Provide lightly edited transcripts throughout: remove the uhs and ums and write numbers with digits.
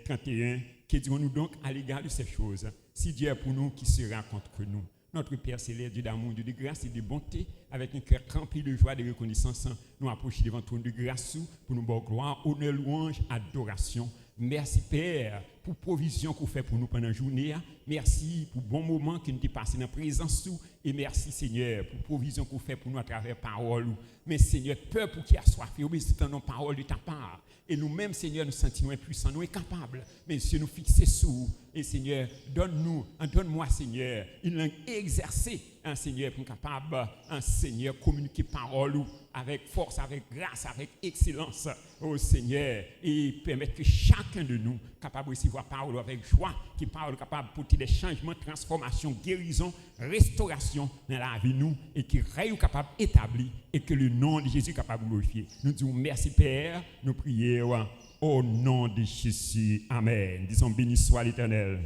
31, qui dirons-nous donc à l'égard de ces choses? Si Dieu est pour nous, qui sera contre nous? Notre Père céleste, Dieu d'amour, Dieu de grâce et de bonté, avec un cœur rempli de joie et de reconnaissance, nous approchons devant ton de grâce pour nous bonne gloire, honneur, louange, adoration. Merci Père pour provision qu'on fait pour nous pendant la journée. Merci pour bon moment que nous avons passé dans la présence. Et merci Seigneur pour provision qu'on fait pour nous à travers parole. Mais Seigneur, peur pour qui a soif et obéissant nos paroles de ta part. Et nous-mêmes, Seigneur, nous sentons impuissants, nous incapables. Mais Dieu nous fixer sous. Et Seigneur, donne-moi, Seigneur, une langue exercée, un Seigneur, pour capable, un Seigneur, communiquer parole avec force, avec grâce, avec excellence, au Seigneur, et permettre que chacun de nous capable de recevoir parole avec joie, qui parle capable de porter des changements, transformations, guérison, restauration dans la vie nous, et qui règne capable d'établir, et que le nom de Jésus est capable de glorifier. Nous disons merci Père, nous prions au nom de Jésus. Amen. Disons béni soit l'Éternel.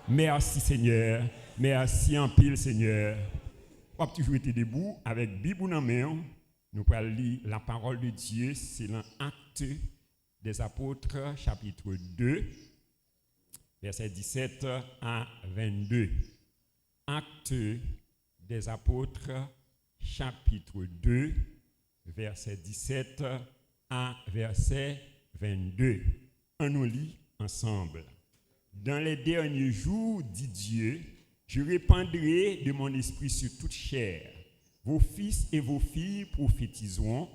Merci Seigneur. Merci en pile Seigneur. On peut toujours être debout avec Bible dans la main. Nous allons lire la parole de Dieu. C'est dans Actes des Apôtres, chapitre 2, versets 17 à 22. Actes des Apôtres, chapitre 2, verset 17 à verset 22. On nous lit ensemble. Dans les derniers jours, dit Dieu, je répandrai de mon esprit sur toute chair. Vos fils et vos filles prophétiseront,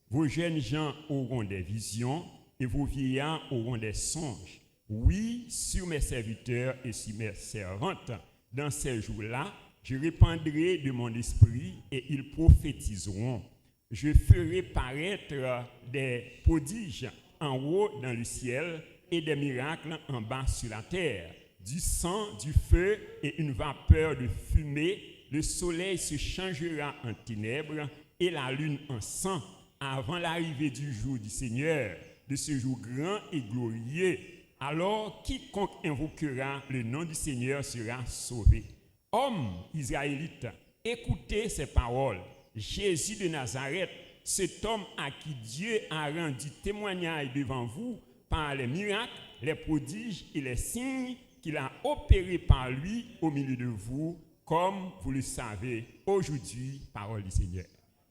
vos jeunes gens auront des visions et vos vieillards auront des songes. Oui, sur mes serviteurs et sur mes servantes, dans ces jours-là, je répandrai de mon esprit et ils prophétiseront. Je ferai paraître des prodiges en haut dans le ciel et des miracles en bas sur la terre, du sang, du feu et une vapeur de fumée. Le soleil se changera en ténèbres et la lune en sang avant l'arrivée du jour du Seigneur, de ce jour grand et glorieux. Alors quiconque invoquera le nom du Seigneur sera sauvé. Hommes israélites, écoutez ces paroles. Jésus de Nazareth, cet homme à qui Dieu a rendu témoignage devant vous par les miracles, les prodiges et les signes qu'il a opérés par lui au milieu de vous, comme vous le savez aujourd'hui, parole du Seigneur.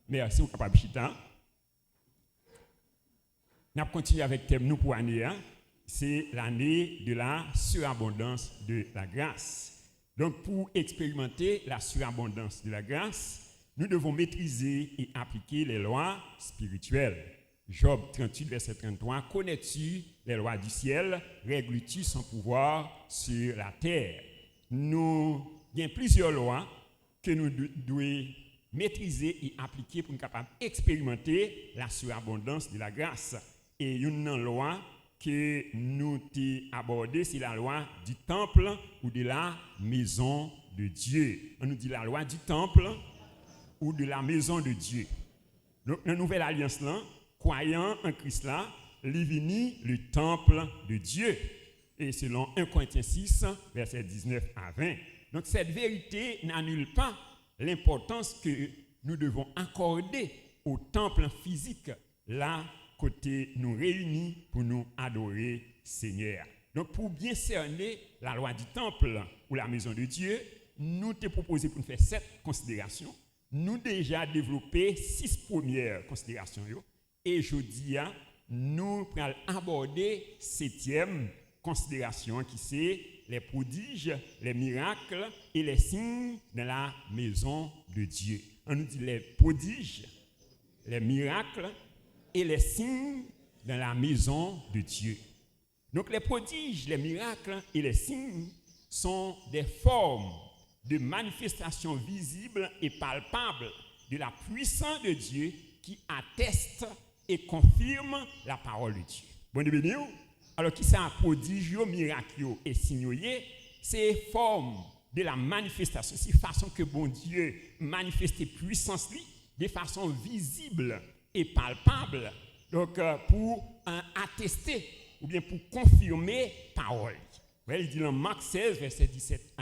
Merci, vous capable chita. Nous continuons avec le thème nous pour l'année. C'est l'année de la surabondance de la grâce. Donc, pour expérimenter la surabondance de la grâce, nous devons maîtriser et appliquer les lois spirituelles. Job 38, verset 33. Connais-tu les lois du ciel? Règles-tu son pouvoir sur la terre? Il y a plusieurs lois que nous devons maîtriser et appliquer pour nous capables d'expérimenter la surabondance de la grâce. Et une loi que nous avons abordée, c'est la loi du temple ou de la maison de Dieu. On nous dit la loi du temple ou de la maison de Dieu. Donc, dans la nouvelle alliance, là, croyant en Christ, là, l'ivini, le temple de Dieu. Et selon 1 Corinthiens 6, versets 19 à 20. Donc, cette vérité n'annule pas l'importance que nous devons accorder au temple physique, là, côté nous réunis pour nous adorer Seigneur. Donc, pour bien cerner la loi du temple ou la maison de Dieu, nous te proposons pour nous faire 7 considérations. Nous déjà développé 6 premières considérations. Et aujourd'hui, nous allons aborder 7e considération qui c'est les prodiges, les miracles et les signes dans la maison de Dieu. On nous dit les prodiges, les miracles et les signes dans la maison de Dieu. Donc les prodiges, les miracles et les signes sont des formes de manifestations visibles et palpables de la puissance de Dieu qui atteste et confirme la parole de Dieu. Bon Dieu. Alors qui c'est un prodige, miracle et signe, c'est forme de la manifestation, c'est façon que bon Dieu manifeste puissance lui de façon visible et palpable. Donc pour attester ou bien pour confirmer parole. Il dit dans Marc 16, versets 17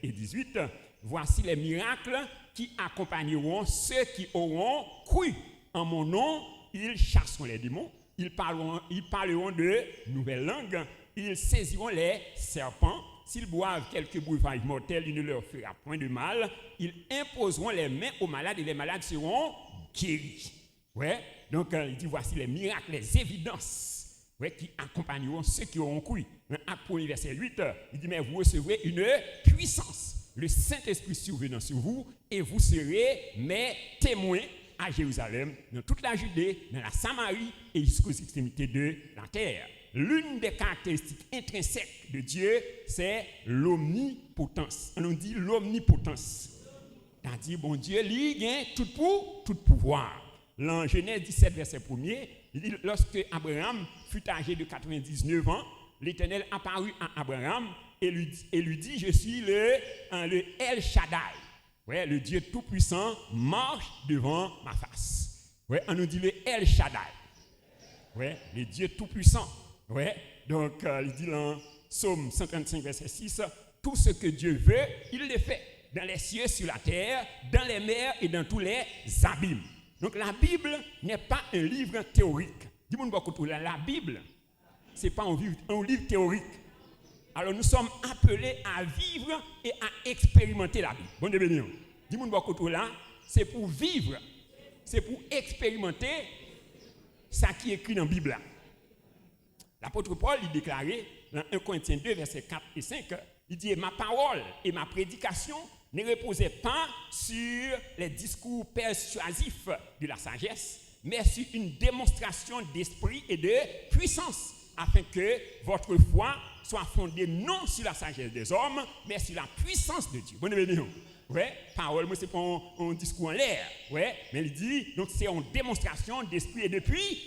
et 18, voici les miracles qui accompagneront ceux qui auront cru en mon nom, ils chasseront les démons, ils parleront de nouvelles langues, ils saisiront les serpents. S'ils boivent quelques breuvages mortels, il ne leur fera point de mal. Ils imposeront les mains aux malades et les malades seront guéris. Ouais. Donc, il dit, voici les miracles, les évidences qui accompagneront ceux qui auront cru. Acte 1, verset 8, il dit, mais vous recevrez une puissance. Le Saint-Esprit survenant sur vous et vous serez mes témoins à Jérusalem, dans toute la Judée, dans la Samarie et jusqu'aux extrémités de la terre. L'une des caractéristiques intrinsèques de Dieu, c'est l'omnipotence. On dit l'omnipotence. C'est-à-dire, bon Dieu, lui, il a tout pouvoir. Dans Genèse 17, verset 1er, il dit, lorsque Abraham fut âgé de 99 ans, l'Éternel apparut à Abraham et lui dit, je suis le El Shaddai. Ouais, le Dieu Tout-Puissant marche devant ma face. Ouais, on nous dit le El Shaddai. Ouais, le Dieu Tout-Puissant. Ouais, donc il dit dans Psaume 135, verset 6, tout ce que Dieu veut, il le fait. Dans les cieux, sur la terre, dans les mers et dans tous les abîmes. Donc la Bible n'est pas un livre théorique. Dis-moi beaucoup, la Bible, ce n'est pas un livre théorique. Alors nous sommes appelés à vivre et à expérimenter la Bible. Bon Dieu béni. Dis-moi beaucoup là, c'est pour vivre, c'est pour expérimenter ça qui est écrit dans la Bible là. L'apôtre Paul, il déclarait dans 1 Corinthiens 2, versets 4 et 5, il dit, ma parole et ma prédication ne reposaient pas sur les discours persuasifs de la sagesse, mais sur une démonstration d'esprit et de puissance, afin que votre foi soit fondée non sur la sagesse des hommes, mais sur la puissance de Dieu. Bonne bénédiction. Ouais, parole, moi, c'est pas un discours en l'air. Ouais, mais il dit, donc c'est une démonstration d'esprit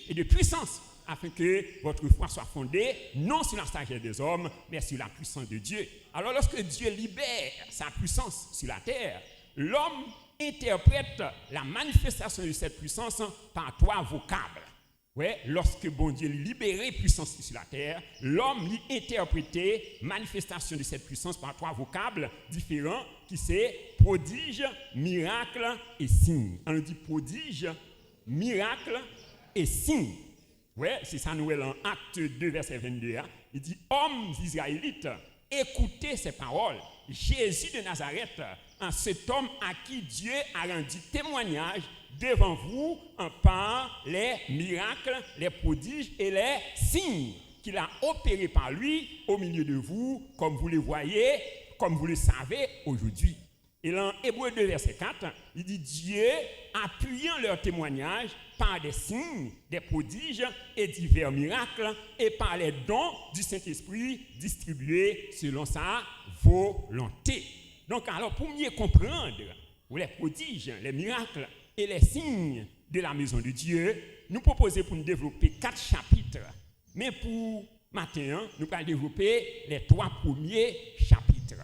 et de puissance, afin que votre foi soit fondée non sur la sagesse des hommes, mais sur la puissance de Dieu. Alors, lorsque Dieu libère sa puissance sur la terre, l'homme interprète la manifestation de cette puissance par trois vocables. Ouais, lorsque bon Dieu libérait puissance sur la terre, l'homme lui interprétait manifestation de cette puissance par trois vocables différents qui c'est prodige, miracle et signe. On dit prodige, miracle et signe. Ouais, c'est ça nous en Acte 2 verset 22. Hein. Il dit hommes israélites, écoutez ces paroles. Jésus de Nazareth, cet homme à qui Dieu a rendu témoignage devant vous par les miracles, les prodiges et les signes qu'il a opérés par lui au milieu de vous, comme vous les voyez, comme vous le savez aujourd'hui. Et dans Hébreux 2, verset 4, il dit Dieu, appuyant leur témoignage par des signes, des prodiges et divers miracles, et par les dons du Saint-Esprit distribués selon sa volonté. Donc, alors, pour mieux comprendre les prodiges, les miracles et les signes de la maison de Dieu, nous proposons pour nous développer 4 chapitres. Mais pour matin, nous allons développer les 3 premiers chapitres.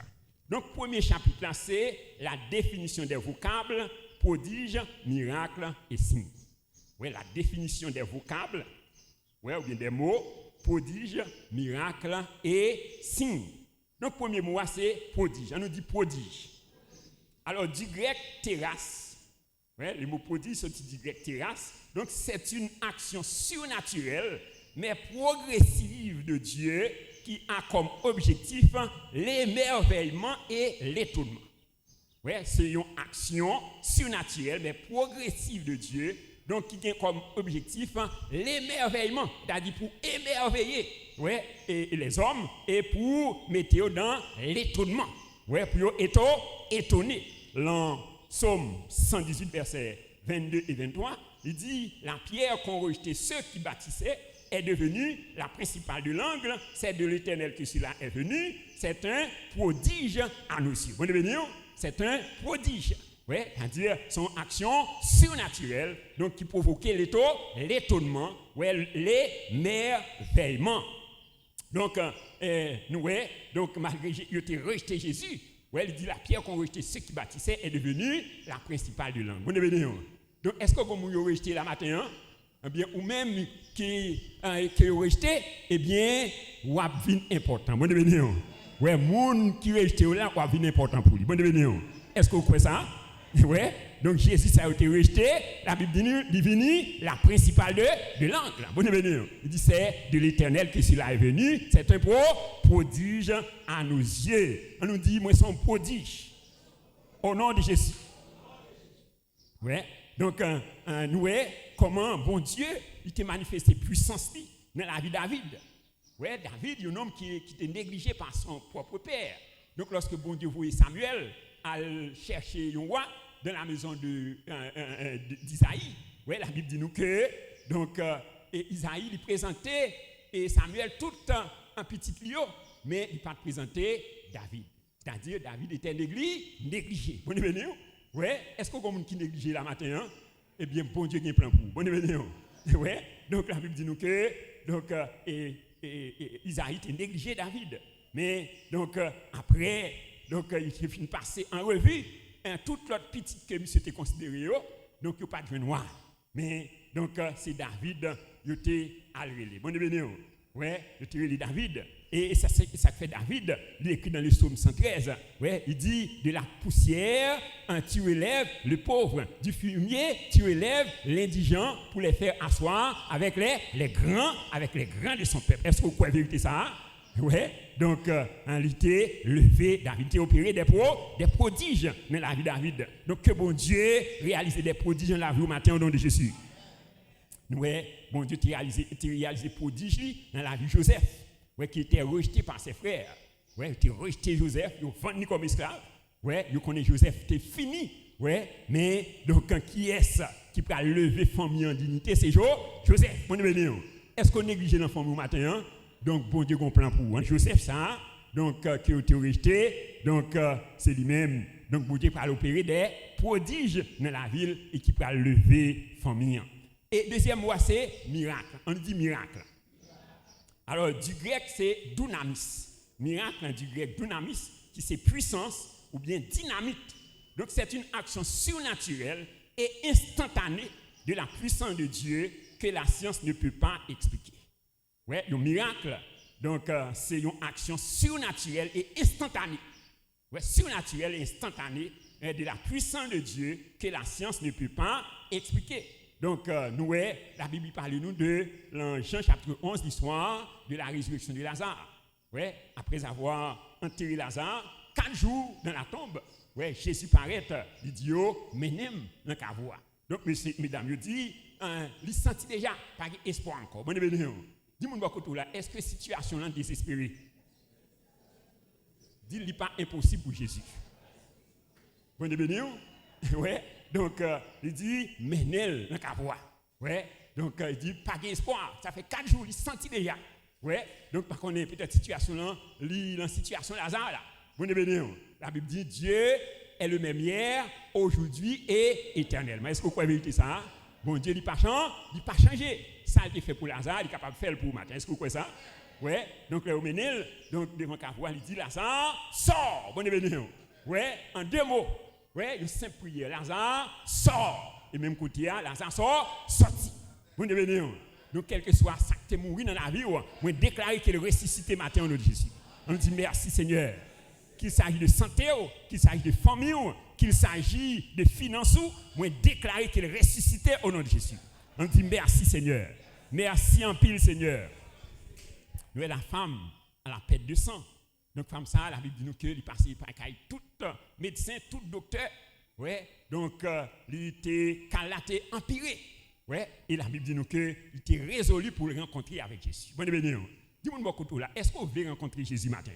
Donc, premier chapitre, là, c'est la définition des vocables, prodiges, miracles et signes. Oui, la définition des vocables, ouais, ou bien des mots, prodiges, miracles et signes. Donc, premier mot, c'est prodige. On nous dit prodige. Alors, du grec terrasse. Ouais, le mot prodige, c'est du grec terrasse. Donc, c'est une action surnaturelle, mais progressive de Dieu qui a comme objectif l'émerveillement et l'étonnement. Ouais, c'est une action surnaturelle, mais progressive de Dieu, donc qui a comme objectif l'émerveillement, c'est-à-dire pour émerveiller et les hommes et pour mettre dans l'étonnement. Ouais, pour être étonné. Dans Psaume 118, versets 22 et 23, il dit la pierre qu'ont rejeté ceux qui bâtissaient est devenue la principale de l'angle, c'est de l'Éternel que cela est venu, c'est un prodige à nos yeux. Vous devenez, c'est un prodige. Oui, c'est-à-dire son action surnaturelle, donc qui provoquait l'étonnement, l'émerveillement. Donc, donc malgré qu'il ait rejeté Jésus, il dit la pierre qu'on rejetait ceux qui bâtissaient est devenue la principale de l'angle. Vous devenez, donc, est-ce que vous avez rejeté la matin, eh bien, ou même qui rejeté, eh bien, ou a vu important. Bon devenez. Ouais, moun qui rejeté là, ou a vu important pour lui. Bon devenez. Est-ce que vous croyez ça? Ouais. Donc Jésus ça a été rejeté, la Bible dit venu la principale de l'angle. Bon venir. Il dit c'est de l'Éternel que cela est venu, c'est un prodige à nos yeux. On nous dit moi son prodige. Au nom de Jésus. Ouais. Donc nous voyons comment bon Dieu il t'a manifesté puissance dans la vie de David. Ouais, David, un homme qui était négligé par son propre père. Donc, lorsque bon Dieu voyait Samuel à chercher un roi dans la maison d'Isaïe, ouais, la Bible dit nous que donc Isaïe lui présentait et Samuel tout un petit lion, mais il pas présenté David. C'est-à-dire David était négligé. Bon venez. Ouais, est-ce qu'on comme qui négligé la matin hein? Eh bien bon Dieu a un plan pour. Bon venez. Ouais, donc la Bible dit nous que donc Isaïe était négligé David. Mais donc après donc il s'est fini passer en revue toute l'autre petite que monsieur était considéré donc il pas de noir. Mais donc c'est David il était alrelé. Bon venez. Ouais, il était relé David et ça fait David, il écrit dans le psaume 113. Ouais, il dit de la poussière tu relèves le pauvre, du fumier tu relèves l'indigent pour les faire asseoir avec les grands de son peuple. Est-ce que vous croyez vérité ça? Ouais, donc en réalité, levé, David était opéré des prodiges dans la vie de David. Donc que bon Dieu réalise des prodiges dans la vie au matin au nom de Jésus. Ouais, bon Dieu t'a réalisé des prodiges dans la vie de Joseph, ouais, qui était rejeté par ses frères. Ouais, il était rejeté Joseph, il a vendu comme esclave. Ouais, il connaît Joseph, c'était fini. Ouais, mais donc qui est-ce qui peut lever famille en dignité? C'est Joseph. Bon venir. Est-ce qu'on néglige dans la famille au matin hein? Donc bon Dieu comprend pour Joseph ça, donc qui a été rejeté, donc c'est lui-même. Donc bon Dieu peut opérer des prodiges dans la ville et qui peut lever famille. Et deuxième mot c'est miracle. On dit miracle. Alors du grec c'est dunamis. Miracle du grec dunamis qui c'est puissance ou bien dynamite. Donc c'est une action surnaturelle et instantanée de la puissance de Dieu que la science ne peut pas expliquer. Ouais, le miracle, donc c'est une action surnaturelle et instantanée. Ouais, surnaturelle et instantanée de la puissance de Dieu que la science ne peut pas expliquer. Donc nous, la Bible parle nous de Jean chapitre 11, l'histoire de la résurrection de Lazare. Ouais, après avoir enterré Lazare, 4 jours dans la tombe, ouais, Jésus paraît, il dit menem dans la voie. Donc mesdames, il dit, il sentit déjà pas espoir encore. Bon venez. Dis-moi là, est-ce que la situation est désespérée? Dis-le pas impossible pour Jésus. Bon venez. Ouais. Donc il dit menel dans la voie. Ouais. Donc il dit pas d'espoir. Ça fait 4 jours il sentit déjà. Ouais. Donc par contre peut-être situation là, la situation Lazare là. Bon venez. La Bible dit Dieu est le même hier, aujourd'hui et éternellement. Est-ce que vous croyez ça? Bon Dieu, il n'a pas changé. Ça a été fait pour Lazare, il est capable de faire pour le matin. Est-ce que vous croyez ça? Oui. Donc, le Ménil, donc, devant Cavois, il dit Lazare, sors. Bon événement. Oui, en 2 mots. Oui, une simple prière. Lazare, sors. Et même côté, Lazare sort, sorti. Bon événement. Donc, quel que soit ça qui est mort dans la vie, on déclare qu'il est ressuscité matin au nom de Jésus. On dit merci Seigneur. Qu'il s'agit de santé, qu'il s'agit de famille, qu'il s'agit de finances, moi déclarer qu'il est ressuscité au nom de Jésus. On dit merci Seigneur. Merci en pile Seigneur. Nous la femme à la perte de sang. Donc femme ça, la Bible dit nous que il passait par tout médecin, tout docteur. Ouais, donc il était calaté, empiré. Ouais, et la Bible dit nous que il était résolu pour le rencontrer avec Jésus. Bon venir. Dis-moi beaucoup là, est-ce qu'on veut rencontrer Jésus matin?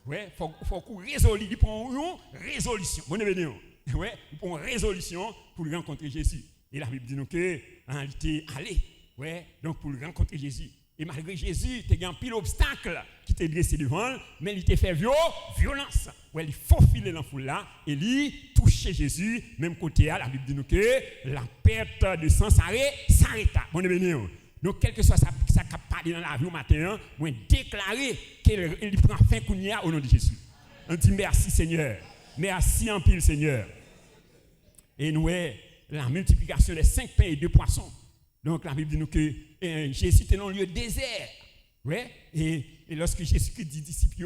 Ouais, faut qu'on résolue, il prend une résolution. Bon venir. Ouais, il prend une résolution pour rencontrer Jésus. Et la Bible dit nous que il était allé. Ouais, donc pour rencontrer Jésus. Et malgré Jésus, il y a un pile d'obstacles qui était dressé devant, mais il était fait violence. Ouais, il faufilait dans la foule là, et il touchait Jésus, même côté là, la Bible dit nous que la perte de sang s'arrêta. Bon venir. Donc, quel que soit ça qui a parlé dans la vie au matin, on déclarer qu'il prend fin Kounia au nom de Jésus. On dit merci Seigneur. Merci en pile Seigneur. Et nous, la multiplication des 5 pains et 2 poissons. Donc, la Bible dit nous que Jésus était dans un lieu désert. Ouais? Et lorsque Jésus dit disciples,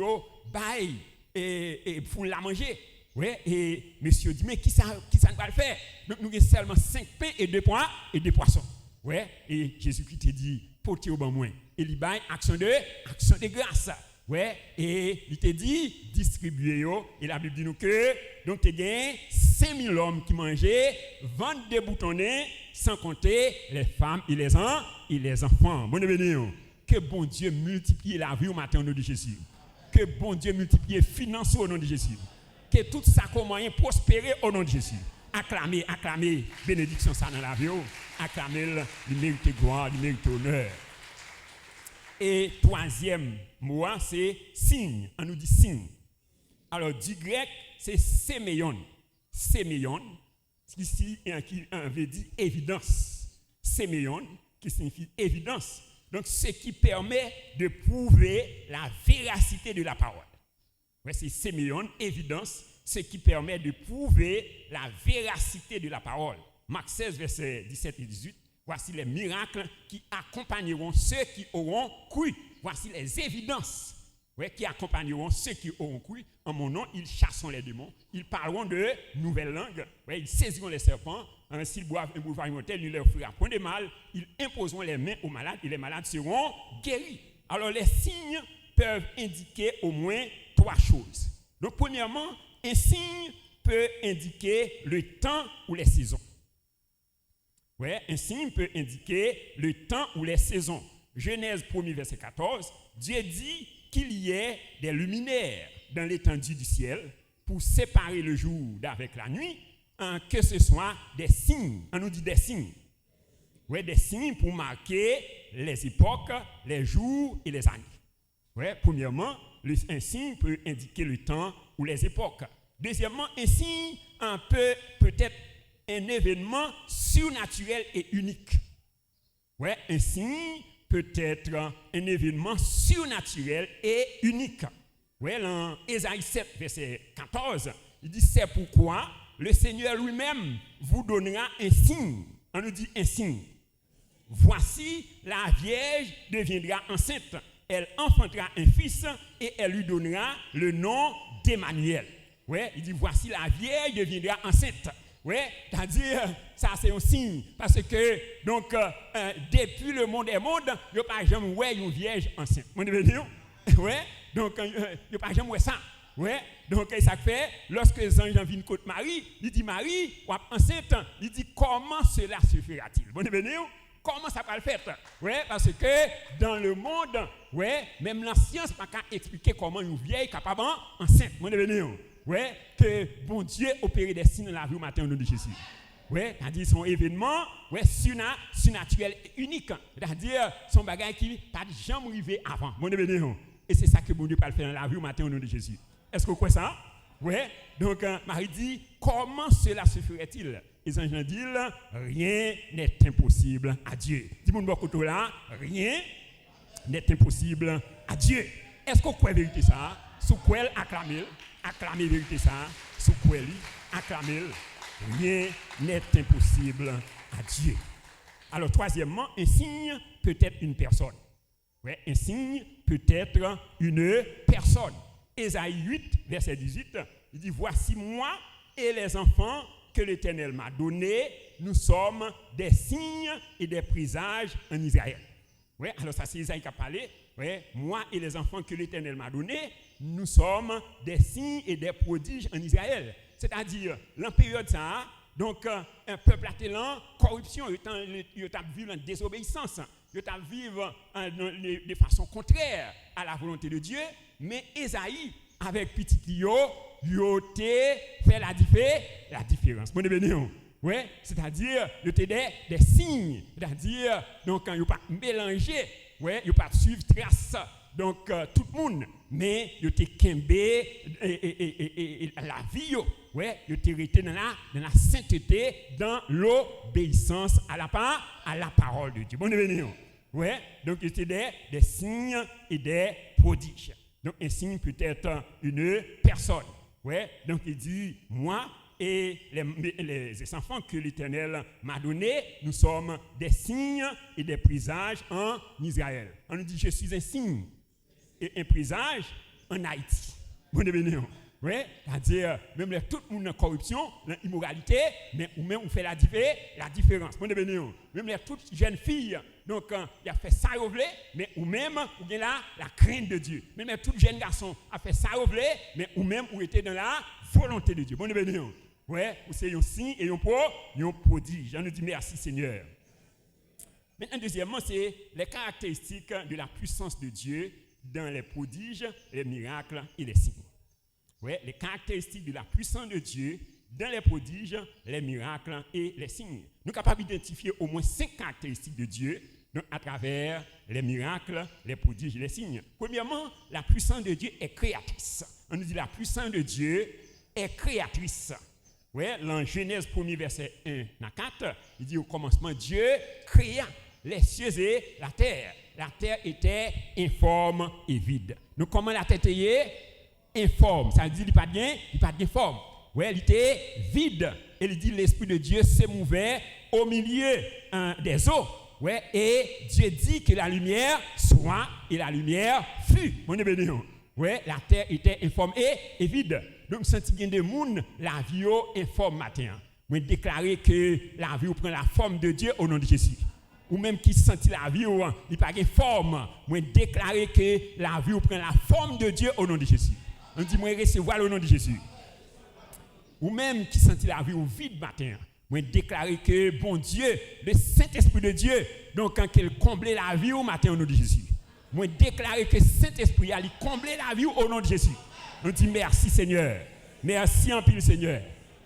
bye, et pour la manger, Ouais, et monsieur dit, mais qui ça nous va le faire? Donc nous avons seulement 5 pains et 2 poissons. Ouais, et Jésus-Christ te dit, portez au bon moins. Et il baille action de grâce. Ouais, et il te dit, distribuez. Et la Bible dit nous que, donc tu as gagné 5000 hommes qui mangeaient, 22 boutonnés, sans compter les femmes et les enfants. Bon béni. Que bon Dieu multiplie la vie au matin au nom de Jésus. Que bon Dieu multiplie les finances au nom de Jésus. Que tout ça comme moyen prospérer au nom de Jésus. Acclamez, bénédiction ça dans la vie. Acclamez, il mérite gloire, il mérite honneur. Et troisième mot, c'est signe. On nous dit signe. Alors, du grec, c'est séméon. Séméon, ici, qui veut dire évidence. Séméon, qui signifie évidence. Donc, ce qui permet de prouver la véracité de la parole. Ouais, c'est séméon, évidence, ce qui permet de prouver la véracité de la parole. Marc 16, versets 17 et 18. Voici les miracles qui accompagneront ceux qui auront cru. Voici les évidences qui accompagneront ceux qui auront cru. En mon nom, ils chasseront les démons. Ils parleront de nouvelles langues. Ils saisiront les serpents. S'ils boivent un bouvard immortel, il ne leur fera point de mal. Ils imposeront les mains aux malades et les malades seront guéris. Alors, les signes peuvent indiquer au moins 3 choses. Donc, premièrement, un signe peut indiquer le temps ou les saisons. Ouais, un signe peut indiquer le temps ou les saisons. Genèse 1er, verset 14, Dieu dit qu'il y ait des luminaires dans l'étendue du ciel pour séparer le jour d'avec la nuit, que ce soit des signes. On nous dit des signes. Ouais, des signes pour marquer les époques, les jours et les années. Ouais, premièrement, un signe peut indiquer le temps ou les époques. Deuxièmement, un signe peut-être un événement surnaturel et unique. Ouais, un signe peut être un événement surnaturel et unique. Ouais, dans Ésaïe 7, verset 14, il dit, c'est pourquoi le Seigneur lui-même vous donnera un signe. On nous dit un signe. Voici, la Vierge deviendra enceinte. Elle enfantera un fils et elle lui donnera le nom d'Emmanuel. Ouais, il dit, voici, la Vierge deviendra enceinte. Oui, c'est-à-dire, ça c'est un signe. Parce que, donc, depuis le monde des mondes, il n'y a pas jamais une vierge enceinte. Vous comprenez? Oui, donc, il n'y a pas jamais ça. Oui, donc, ça fait, lorsque les anges viennent contre Marie, il dit, Marie, ou enceinte, il dit, comment cela se fera-t-il? Vous comprenez? Comment ça va le faire? Oui, parce que dans le monde, même la science n'a pas expliquer comment une vieille est capable enceinte. Vous comprenez? Ouais, que bon Dieu opère des signes dans la vie au matin au nom de Jésus. Ouais, c'est-à-dire son événement, surnaturel et unique. C'est-à-dire son bagage qui pas jamais arrivé avant. Et c'est ça que bon Dieu peut faire dans la vie au matin au nom de Jésus. Est-ce que vous croyez ça? Ouais. Donc Marie dit, comment cela se ferait-il? Les anges disent, rien n'est impossible à Dieu. Dis-moi de côté là, rien n'est impossible à Dieu. Est-ce que vous croyez vérité ça? Sous quoi acclamer? Acclamer vérité ça, sous quoi acclamer, rien n'est impossible à Dieu. Alors troisièmement, un signe peut être une personne. Ouais, un signe peut être une personne. Ésaïe 8, verset 18, il dit, voici moi et les enfants que l'Éternel m'a donnés, nous sommes des signes et des présages en Israël. Ouais, alors ça c'est Ésaïe qui a parlé. Ouais, moi et les enfants que l'Éternel m'a donnés, nous sommes des signes et des prodiges en Israël. C'est-à-dire, la période ça, donc un peuple attelant corruption, il a vécu en désobéissance, il a vécu de façon contraire à la volonté de Dieu, mais Ésaïe, avec petit Lio, il a fait la différence. Bon, ouais, c'est-à-dire, il y a des signes, c'est-à-dire, donc, il n'y a pas mélangé, ouais, il n'y a pas suivre trace, donc, tout le monde, mais il y a kembé et la vie, ouais, il y a resté dans la sainteté, dans l'obéissance à la parole de Dieu. Bon, ouais, donc, il y a des signes et des prodiges. Donc, un signe peut être une personne. Ouais, donc, il dit, moi et les enfants que l'Éternel m'a donnés, nous sommes des signes et des présages en Israël. On nous dit, je suis un signe et un présage en Haïti. Bon, Ouais, c'est-à-dire, même tout le monde en corruption, dans l'immoralité, mais ou même on fait la différence. Même les toutes jeunes filles, donc il a fait ça mais ou même ou bien là la crainte de Dieu. Même les toutes jeunes garçons a fait ça mais ou même ou était dans la volonté de Dieu. Ouais, ou c'est un signe et un prodige. Je nous dis merci Seigneur. Maintenant, deuxièmement, c'est les caractéristiques de la puissance de Dieu dans les prodiges, les miracles et les signes. Ouais, les caractéristiques de la puissance de Dieu dans les prodiges, les miracles et les signes. Nous sommes capables d'identifier au moins 5 caractéristiques de Dieu donc, à travers les miracles, les prodiges et les signes. Premièrement, la puissance de Dieu est créatrice. On nous dit la puissance de Dieu est créatrice. Ouais, dans Genèse 1er verset 1 à 4, il dit au commencement, Dieu créa les cieux et la terre. La terre était informe et vide. Donc comment la terre était informe? Ça veut dire qu'il n'y a pas de forme. Ouais, il était vide. Et il dit l'Esprit de Dieu s'est mouvé au milieu des eaux. Ouais, et Dieu dit que la lumière soit et la lumière fut. Ouais, la terre était informe et vide. Donc, si il y a des gens, la vie est informe matin. Je déclarer que la vie prend la forme de Dieu au nom de Jésus. Ou même qui sent la vie, il n'y a pas de forme. Je déclarer que la vie prend la forme de Dieu au nom de Jésus. On dit, moi, recevoir au nom de Jésus. Ou même qui sent la vie au vide matin. Je déclarer que, bon Dieu, le Saint-Esprit de Dieu, donc quand il comble la vie au matin au nom de Jésus. Je déclarer que le Saint-Esprit a comblé la vie au nom de Jésus. On dit merci Seigneur. Merci en pile Seigneur.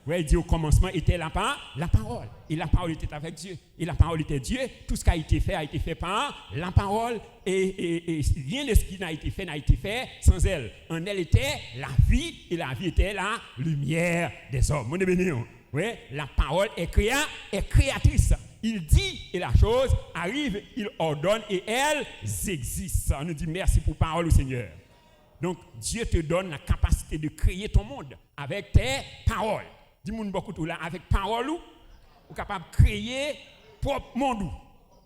Ouais, il dit au commencement était la parole. Et la parole était avec Dieu. Et la parole était Dieu. Tout ce qui a été fait par la parole. Et rien de ce qui n'a été fait sans elle. En elle était la vie. Et la vie était la lumière des hommes. Mon béni. Ouais, la parole est créatrice. Il dit et la chose arrive. Il ordonne et elles existent. On nous dit merci pour parole au Seigneur. Donc, Dieu te donne la capacité de créer ton monde avec tes paroles. Dis-moi beaucoup tout là, avec parole, ou capable de créer propre monde.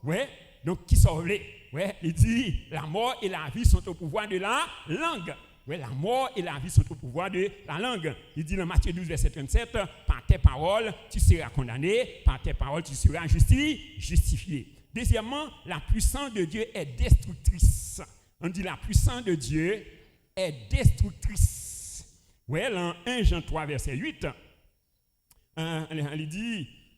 Ouais? Donc, qui sauve? Ouais? Il dit, la mort et la vie sont au pouvoir de la langue. Ouais? La mort et la vie sont au pouvoir de la langue. Il dit dans Matthieu 12, verset 37, par tes paroles, tu seras condamné, par tes paroles, tu seras justifié. Deuxièmement, la puissance de Dieu est destructrice. On dit la puissance de Dieu est destructrice. Ouais, dans 1 Jean 3, verset 8,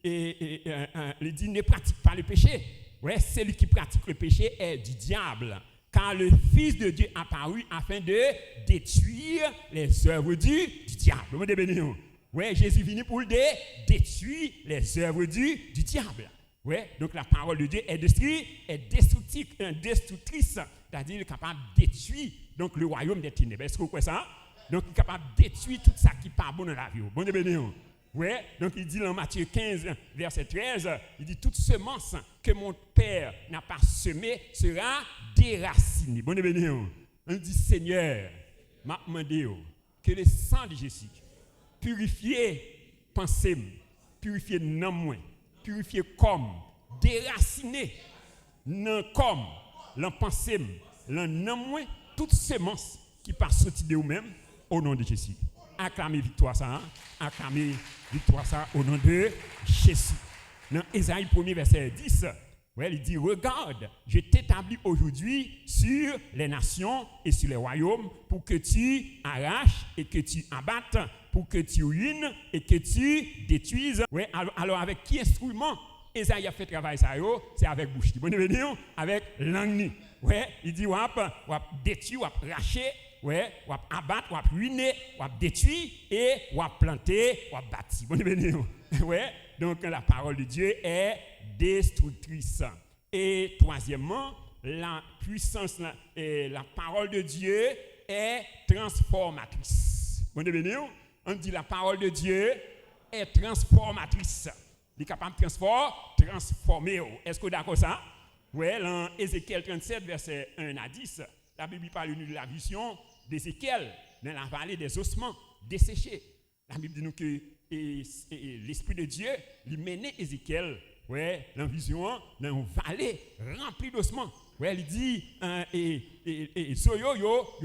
il dit, ne pratique pas le péché. Ouais, celui qui pratique le péché est du diable. Car le Fils de Dieu apparut afin de détruire les œuvres du diable. Ouais, Jésus venu pour détruire les œuvres du diable. Ouais, donc la parole de Dieu est destructrice, c'est-à-dire qu'il est capable de détruire donc le royaume des ténèbres. Est-ce que vous croyez ça? Donc il est capable de détruire tout ça qui n'est pas bon dans la vie. Bon Dieu béni. Ouais, donc il dit dans Matthieu 15, verset 13, il dit toute semence que mon Père n'a pas semée sera déracinée. Bon Dieu béni. On dit Seigneur, m'a demandé que le sang de Jésus purifie pensée, purifie non moins, purifie comme, déraciner non comme, l'en pensée, l'en non moins, toute semence qui passe sortir de vous-même au nom de Jésus. Acclamez victoire ça, hein? Acclamez victoire ça au nom de Jésus. Dans Ésaïe 1er verset 10, ouais, il dit regarde, je t'établis aujourd'hui sur les nations et sur les royaumes pour que tu arraches et que tu abattes, pour que tu ruines et que tu détruises. Ouais, alors avec qui instrument Ésaïe a fait travail ça c'est avec bouche. Bon venir avec langue. Ouais, il dit wap détruire, wap racher, ouais, wap abattre, wap ruiner, wap détruire et wap planter, wap bâtir. Bon venir. Ouais, donc la parole de Dieu est destructrice. Et troisièmement, la puissance et la parole de Dieu est transformatrice. Bon venir. On dit la parole de Dieu est transformatrice. Il est capable de transformer. Est-ce que vous êtes d'accord ça? Oui, dans Ézéchiel 37, verset 1 à 10, la Bible parle de la vision d'Ézéchiel dans la vallée des ossements desséchés. La Bible dit nous que l'Esprit de Dieu lui menait Ézéchiel dans la vision dans une vallée remplie d'ossements. Ouais, il dit et yo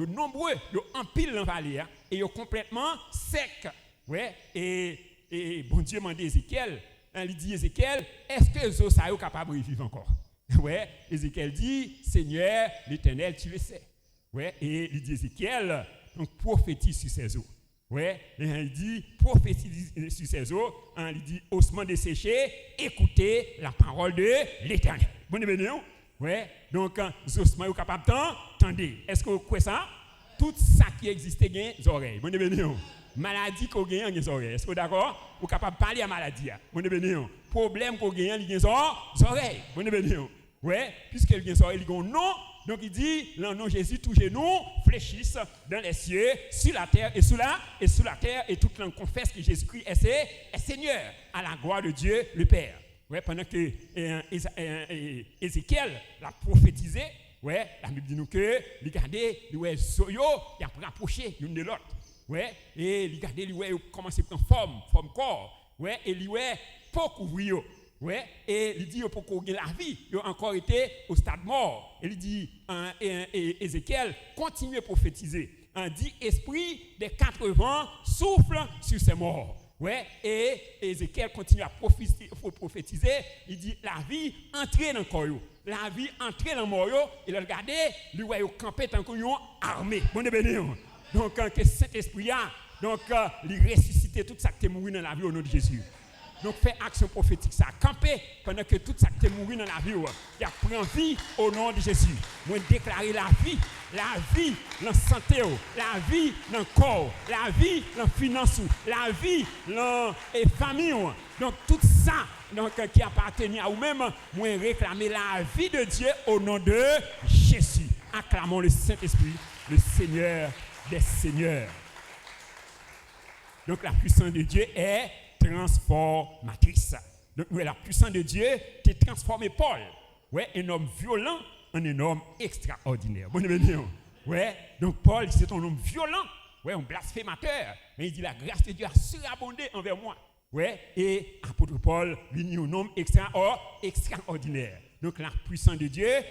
nombreux, yo en pile dans vallée et yo complètement sec. Ouais, et bon Dieu m'a dit Ézéchiel, il dit Ézéchiel, est-ce que les eaux ça est capable de vivre encore? Ouais, Ézéchiel dit Seigneur, l'Éternel, tu le sais. Ouais, et il dit Ézéchiel, donc prophétise sur ces eaux. Ouais, et il dit prophétise sur ces eaux, il dit ossements desséchés, écoutez la parole de l'Éternel. Bon bénédiction. Ouais, donc les ossements sont capables d'entendre. Est-ce que vous croyez ça? Tout ça qui existe a des oreilles. Bon bénédiction. Maladie qu'on gagne des oreilles. Est-ce que vous d'accord? Vous êtes capable de parler à maladie. Bon bénédiction. Problème qu'on gagne des oreilles. Bon bénédiction. Ouais, puisque il y a des oreilles, il y a un nom. Donc il dit, le nom de Jésus, tous genoux fléchissent dans les cieux, sur la terre et sous la terre, et toute langue confesse que Jésus-Christ est Seigneur, à la gloire de Dieu le Père. Ouais, pendant que Ézéchiel l'a prophétisé, ouais, la Bible dit nous que, regardez, il a rapproché l'une de l'autre. Ouais, et regardez, il commence à prendre forme corps. Ouais, et il pour couvrir. Ouais, et il dit pour qu'on ait la vie, il a encore été au stade mort. Et il dit Ézéchiel continue à prophétiser. Il dit esprit des 4 vents souffle sur ces morts. Ouais, et Ézéchiel continue à prophétiser. Il dit la vie entrer dans le corps, la vie entrer dans le mort. Et il regarde, lui ouais camper tant qu'on armé. Bon bénédiction. Donc que cet esprit a donc il ressusciter tout ça qui est mort dans la vie au nom de Jésus. Donc, fait action prophétique, ça camper pendant que tout ça qui est mort dans la vie, il a pris vie au nom de Jésus. Moi, déclarer la vie dans la santé, la vie dans le corps, la vie dans la finance, la vie dans la famille. Donc, tout ça donc, qui appartient à vous-même, moi, réclamer la vie de Dieu au nom de Jésus. Acclamons le Saint-Esprit, le Seigneur des Seigneurs. Donc, la puissance de Dieu est transformatrice. Donc, la puissance de Dieu qui a transformé Paul. Ouais, un homme violent en un homme extraordinaire. Bon, ouais, donc Paul, c'est un homme violent, ouais, un blasphémateur. Mais il dit la grâce de Dieu a surabondé envers moi. Ouais, et apôtre Paul, lui, un homme extraordinaire. Donc, la puissance de Dieu a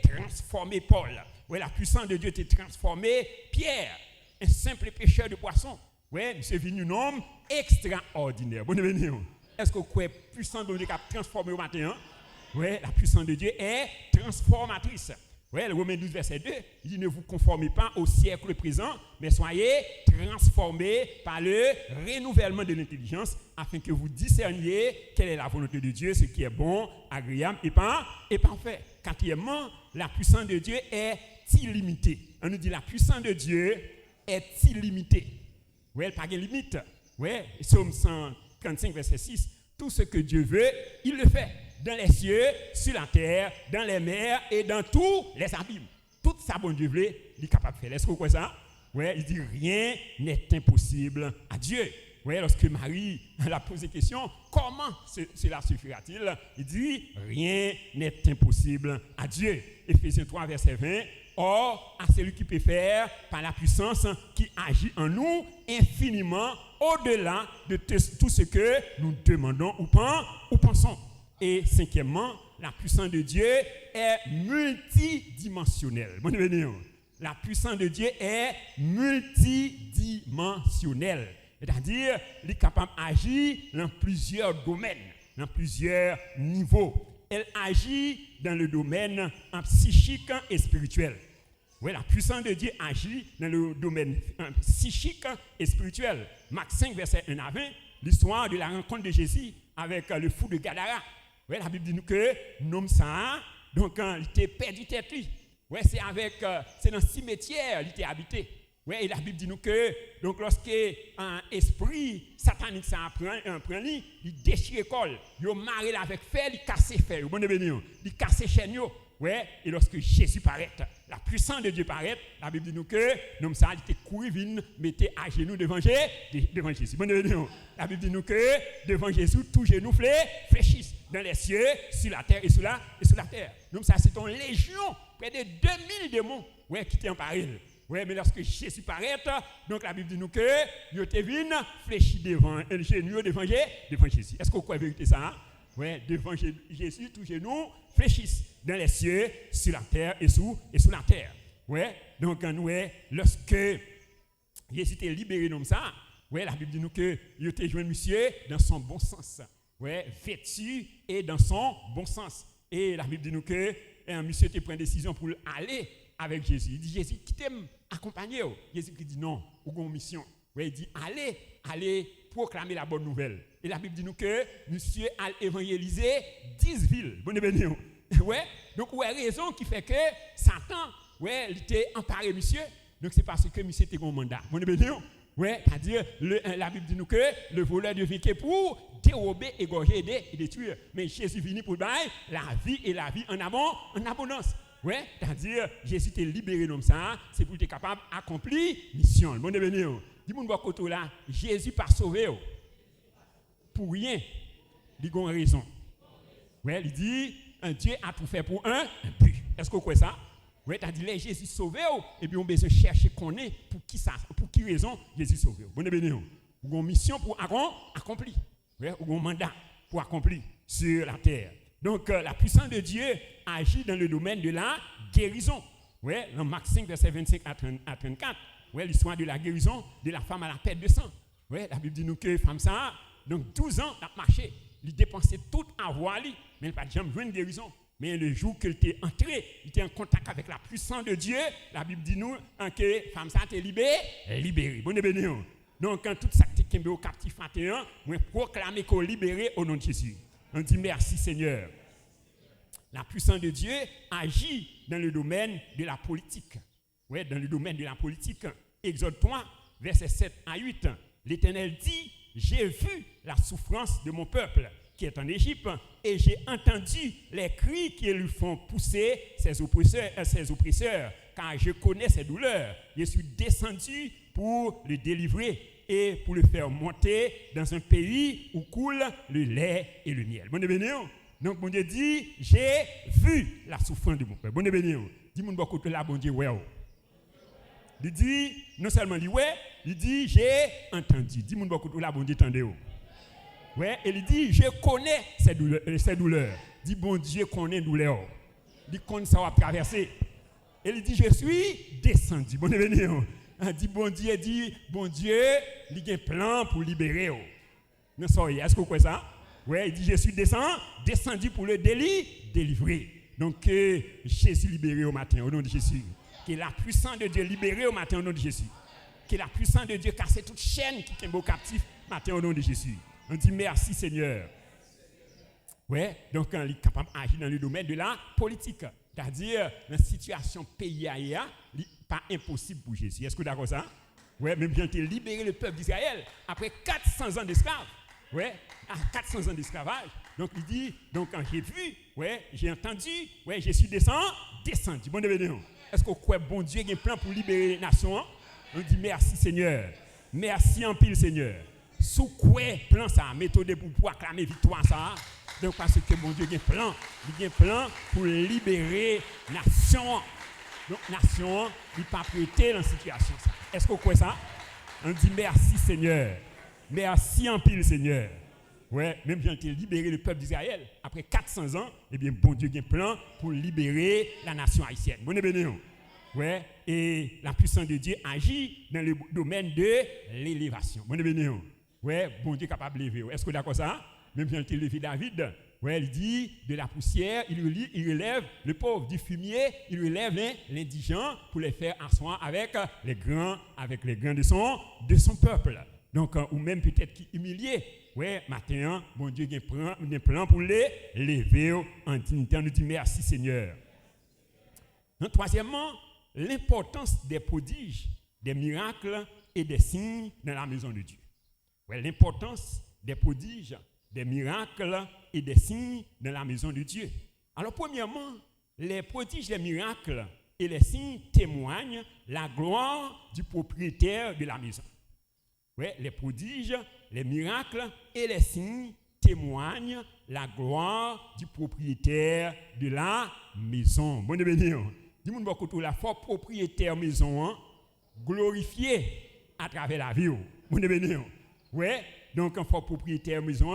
transformé Paul. Ouais, la puissance de Dieu a transformé Pierre, un simple pêcheur de poissons. Ouais, c'est venu un homme extraordinaire. Bon bénédiction. Est-ce que vous croyez que la puissance de Dieu a transformé au matin? Ouais, la puissance de Dieu est transformatrice. Ouais, le Romains 12, verset 2, il dit ne vous conformez pas au siècle présent, mais soyez transformés par le renouvellement de l'intelligence, afin que vous discerniez quelle est la volonté de Dieu, ce qui est bon, agréable et parfait. Quatrièmement, la puissance de Dieu est illimitée. On nous dit la puissance de Dieu est illimitée. Oui, elle n'a pas de limite. Oui, Psaume 135, verset 6. Tout ce que Dieu veut, il le fait. Dans les cieux, sur la terre, dans les mers et dans tous les abîmes. Tout ça, bon Dieu veut, il est capable de faire. Est-ce que vous croyez ça? Oui, il dit rien n'est impossible à Dieu. Oui, lorsque Marie a posé la question, comment cela suffira-t-il? Il dit rien n'est impossible à Dieu. Éphésiens 3, verset 20. Or, à celui qui peut faire par la puissance qui agit en nous infiniment au-delà de tout ce que nous demandons ou pensons. Et cinquièmement, la puissance de Dieu est multidimensionnelle. Bonne bienvenue. La puissance de Dieu est multidimensionnelle. C'est-à-dire, il est capable d'agir dans plusieurs domaines, dans plusieurs niveaux. Elle agit dans le domaine psychique et spirituel. Oui, la puissance de Dieu agit dans le domaine psychique et spirituel. Marc 5, verset 1 à 20, l'histoire de la rencontre de Jésus avec le fou de Gadara. Oui, la Bible dit nous que l'homme ça, donc il était perdu tête lui. Oui, c'est dans le cimetière il était habité. Oui, et la Bible dit nous que donc lorsque un esprit satanique ça prend lui, il déchire l'école, il marre avec fer, il casse fer, bon béni, il casse chaîne. Ouais, et lorsque Jésus paraît, la puissance de Dieu paraît, la Bible dit nous que l'homme ça il était couru vinn, mettait à genoux devant Jésus. Bon béni, la Bible dit nous que devant Jésus tous genoux fléchissent dans les cieux, sur la terre et sous la terre. Donc ça c'est une légion, près de 2000 démons, ouais, qui étaient en péril. Oui, mais lorsque Jésus paraît, donc la Bible dit nous que nous te vinn fléchi devant Jésus. Est-ce que vous croyez vérité ça? Oui, devant Jésus, tous genoux fléchissent. dans les cieux, sur la terre et sous la terre. Ouais, donc nous, lorsque Jésus était libéré comme ça, ouais, la Bible dit nous que il était joint monsieur dans son bon sens. Ouais, vêtu et dans son bon sens. Et la Bible dit nous que un monsieur te prend une décision pour aller avec Jésus. Il dit Jésus, qui t'aime accompagner. Jésus qui dit non, ou une mission. Ouais, il dit allez proclamer la bonne nouvelle. Et la Bible dit nous que monsieur a évangélisé 10 villes. Bonne béni. Ouais, donc ouais, raison qui fait que Satan, ouais, il était emparé monsieur. Donc c'est parce que monsieur était un mandat. Bonne béni. Ouais, c'est-à-dire la Bible dit nous que le voleur devient pour dérober, égorger et détruire. Mais Jésus venu pour donner la vie et la vie en abondance. Ouais, c'est-à-dire Jésus t'est libéré comme ça, c'est pour être capable d'accomplir mission. Bonne béni. Dis-moi côté là, Jésus pas sauvé pour rien. Il a une raison. Ouais, il dit un Dieu a tout fait pour un but. Est-ce que vous croyez ça? Oui, c'est-à-dire Jésus sauvé, et puis on besoin chercher qu'on est pour qui raison Jésus sauvé. Bonne béni. Ou une mission pour accomplir. Oui, ou un mandat pour accomplir sur la terre. Donc la puissance de Dieu agit dans le domaine de la guérison. Oui, dans Marc 5, verset 25 à 34. Oui, l'histoire de la guérison de la femme à la perte de sang. Oui, la Bible dit nous que femme ça, donc 12 ans, elle a marché. Il dépensait tout avoir, mais il n'a pas jamais joué une guérison. Mais le jour qu'il était entré, il était en contact avec la puissance de Dieu. La Bible dit nous que femme ça était libérée. Bonne béni. Donc quand tout ça qui est au captif 21, moi proclamer qu'on libéré au nom de Jésus. On dit merci Seigneur. La puissance de Dieu agit dans le domaine de la politique. Oui, dans le domaine de la politique. Exode 3, versets 7 à 8. L'Éternel dit, j'ai vu la souffrance de mon peuple qui est en Égypte, et j'ai entendu les cris qui lui font pousser ses oppresseurs, car je connais ses douleurs. Je suis descendu pour le délivrer et pour le faire monter dans un pays où coule le lait et le miel. Bonne béni. Donc, bon Dieu dit, j'ai vu la souffrance de mon peuple. Bonne béni. Dis-moi beaucoup de là, bon Dieu, ouais. Il dit, non seulement il dit, ouais, il dit, j'ai entendu. Dis-moi beaucoup de là, bon Dieu, attendez. Ouais, et il dit, je connais ces douleurs. Dit, bon Dieu connaît douleur. Il dit, qu'on ça va traverser. Et il dit, je suis descendu. Bon béni. Dit, bon Dieu, il a un plan pour libérer. Non, sorry, est-ce que vous croyez ça? Ouais, il dit, je suis descendu pour le délivrer. Donc, Jésus libéré au matin, au nom de Jésus. Que la puissance de Dieu libérée au matin, au nom de Jésus. Que la puissance de Dieu casse toute chaîne qui est beau captif, matin, au nom de Jésus. On dit merci Seigneur. Ouais, donc on est capable d'agir dans le domaine de la politique. C'est-à-dire, la situation pays ailleurs, n'est pas impossible pour Jésus. Est-ce que vous êtes d'accord ça? Ouais, même bien qu'il libéré le peuple d'Israël après 400 ans d'esclaves. Ouais, 400 ans d'esclavage. Donc il dit, donc quand j'ai vu, ouais, j'ai entendu, ouais, je suis descendu. Bon événement. Est-ce que vous croyez bon Dieu a un plan pour libérer les nations? On dit merci Seigneur. Merci en pile Seigneur. Sous quoi plan ça, méthode pour acclamer victoire ça. Donc parce que bon Dieu a un plan pour libérer nation. Donc nation, il pas prêté dans la situation ça. Est-ce que vous croyez ça? On dit merci Seigneur. Merci en pile Seigneur. Ouais, même bien qu'il libéré le peuple d'Israël après 400 ans, eh bien bon Dieu a un plan pour libérer la nation haïtienne. Bonne béni. Ouais, et la puissance de Dieu agit dans le domaine de l'élévation. Bonne béni. Ouais, bon Dieu est capable de lever. Est-ce que vous êtes d'accord ça? Même bien qu'il levé David, ouais, il dit de la poussière, il relève le pauvre, du fumier, il relève l'indigent pour les faire asseoir avec les grands de son peuple. Donc, ou même peut-être qui humilié. Ouais, matin, bon Dieu a un plan pour les lever en dignité. On nous dit merci Seigneur. Donc, troisièmement, l'importance des prodiges, des miracles et des signes dans la maison de Dieu. Ouais, l'importance des prodiges, des miracles et des signes dans la maison de Dieu. Alors, premièrement, les prodiges, les miracles et les signes témoignent la gloire du propriétaire de la maison. Oui, les prodiges, les miracles et les signes témoignent la gloire du propriétaire de la maison. Bonne béni. Dis-moi beaucoup la forte propriétaire maison glorifié à travers la vie. Bonne béni. Oui, donc un fort propriétaire maison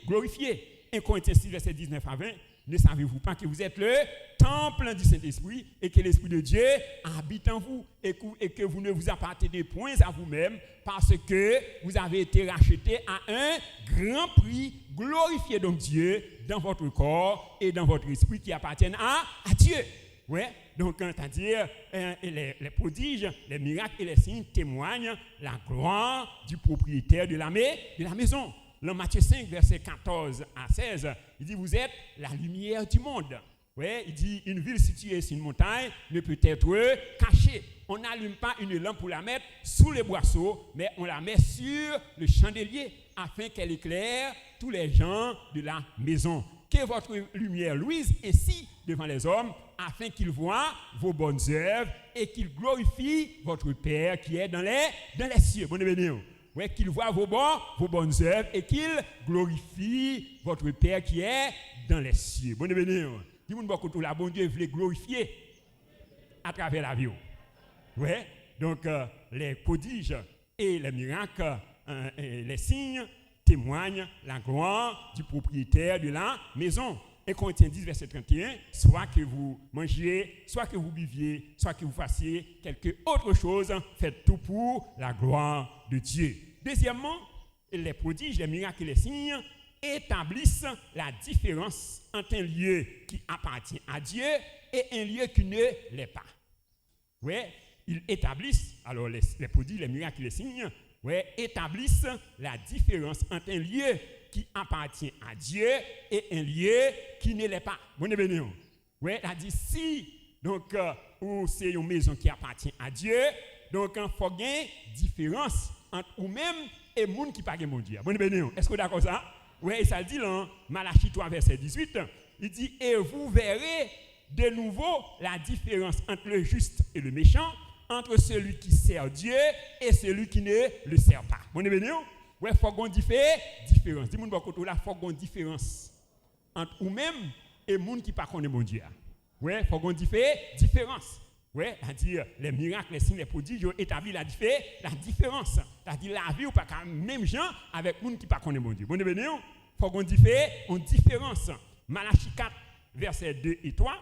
glorifié. 1 Corinthiens 6, verset 19 à 20. Ne savez-vous pas que vous êtes le temple du Saint-Esprit et que l'Esprit de Dieu habite en vous et que vous ne vous appartenez point à vous-même parce que vous avez été rachetés à un grand prix. Glorifiez donc Dieu dans votre corps et dans votre esprit qui appartiennent à Dieu. Ouais, donc, c'est-à-dire, les prodiges, les miracles et les signes témoignent la gloire du propriétaire de la maison. Dans Matthieu 5, versets 14 à 16, il dit, vous êtes la lumière du monde. Ouais, il dit, une ville située sur une montagne ne peut être cachée. On n'allume pas une lampe pour la mettre sous les boisseaux, mais on la met sur le chandelier afin qu'elle éclaire tous les gens de la maison. Que votre lumière luise ainsi devant les hommes, afin qu'ils voient vos bonnes œuvres et qu'ils glorifient votre Père qui est dans les cieux. Bonne béni. Ouais, qu'ils voient vos bonnes œuvres et qu'ils glorifient votre Père qui est dans les cieux. Bonne béni. Dis-moi beaucoup la bon Dieu veut glorifier à travers la vie. Ouais, donc les prodiges et les miracles, et les signes témoignent la gloire du propriétaire de la maison. Et Corinthiens 10, verset 31, soit que vous mangiez, soit que vous buviez, soit que vous fassiez quelque autre chose, faites tout pour la gloire de Dieu. Deuxièmement, les prodiges, les miracles et les signes établissent la différence entre un lieu qui appartient à Dieu et un lieu qui ne l'est pas. Oui, ils établissent, alors les prodiges, les miracles et les signes, établissent la différence entre un lieu qui appartient à Dieu et un lieu qui ne l'est pas. Vous ne béni. Oui, elle a dit si donc ou c'est une maison qui appartient à Dieu, donc il faut qu'il y ait une différence entre vous-même et le monde qui pas mon Dieu. Vous ne béni. Est-ce que vous êtes d'accord ça? Oui, et ça dit dans Malachie 3 verset 18, il dit et vous verrez de nouveau la différence entre le juste et le méchant, entre celui qui sert Dieu et celui qui ne le sert pas. Vous ne béni. Ouais, il faut qu'on différence. Dis-moi beaucoup là, faut qu'on différence entre vous-même et le monde qui pas connaît mon Dieu. Ouais, il faut qu'on différence. Ouais, c'est-à-dire les miracles, les signes, les prodiges ont établi la différence. C'est-à-dire la vie ou pas même gens avec le monde qui pas connaît mon Dieu. Bon, il faut qu'on différence. Malachie 4 verset 2 et 3.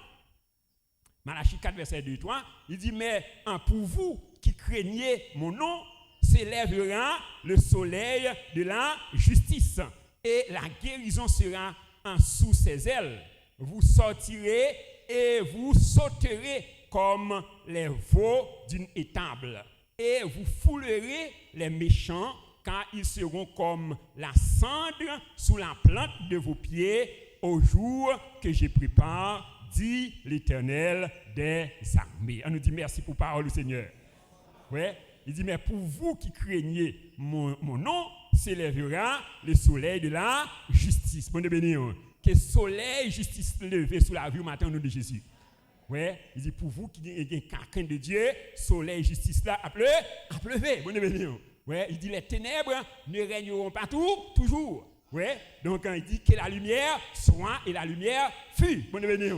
Malachie 4 verset 2 et 3, il dit mais pour vous qui craignez mon nom, s'élèvera le soleil de la justice et la guérison sera en sous ses ailes. Vous sortirez et vous sauterez comme les veaux d'une étable et vous foulerez les méchants car ils seront comme la cendre sous la plante de vos pieds au jour que je prépare, dit l'Éternel des armées. On nous dit merci pour parole du Seigneur. Ouais. Il dit, mais pour vous qui craignez mon nom, s'élèvera le soleil de la justice. Bon, béni, que soleil justice levé sous la vie au matin au nom de Jésus. Ouais, il dit, pour vous qui avez quelqu'un de Dieu, soleil justice là a pleuvé. Bon, béni. Ouais, il dit, les ténèbres ne régneront pas toujours. Ouais, donc il dit que la lumière soit et la lumière fut. Bon, béni.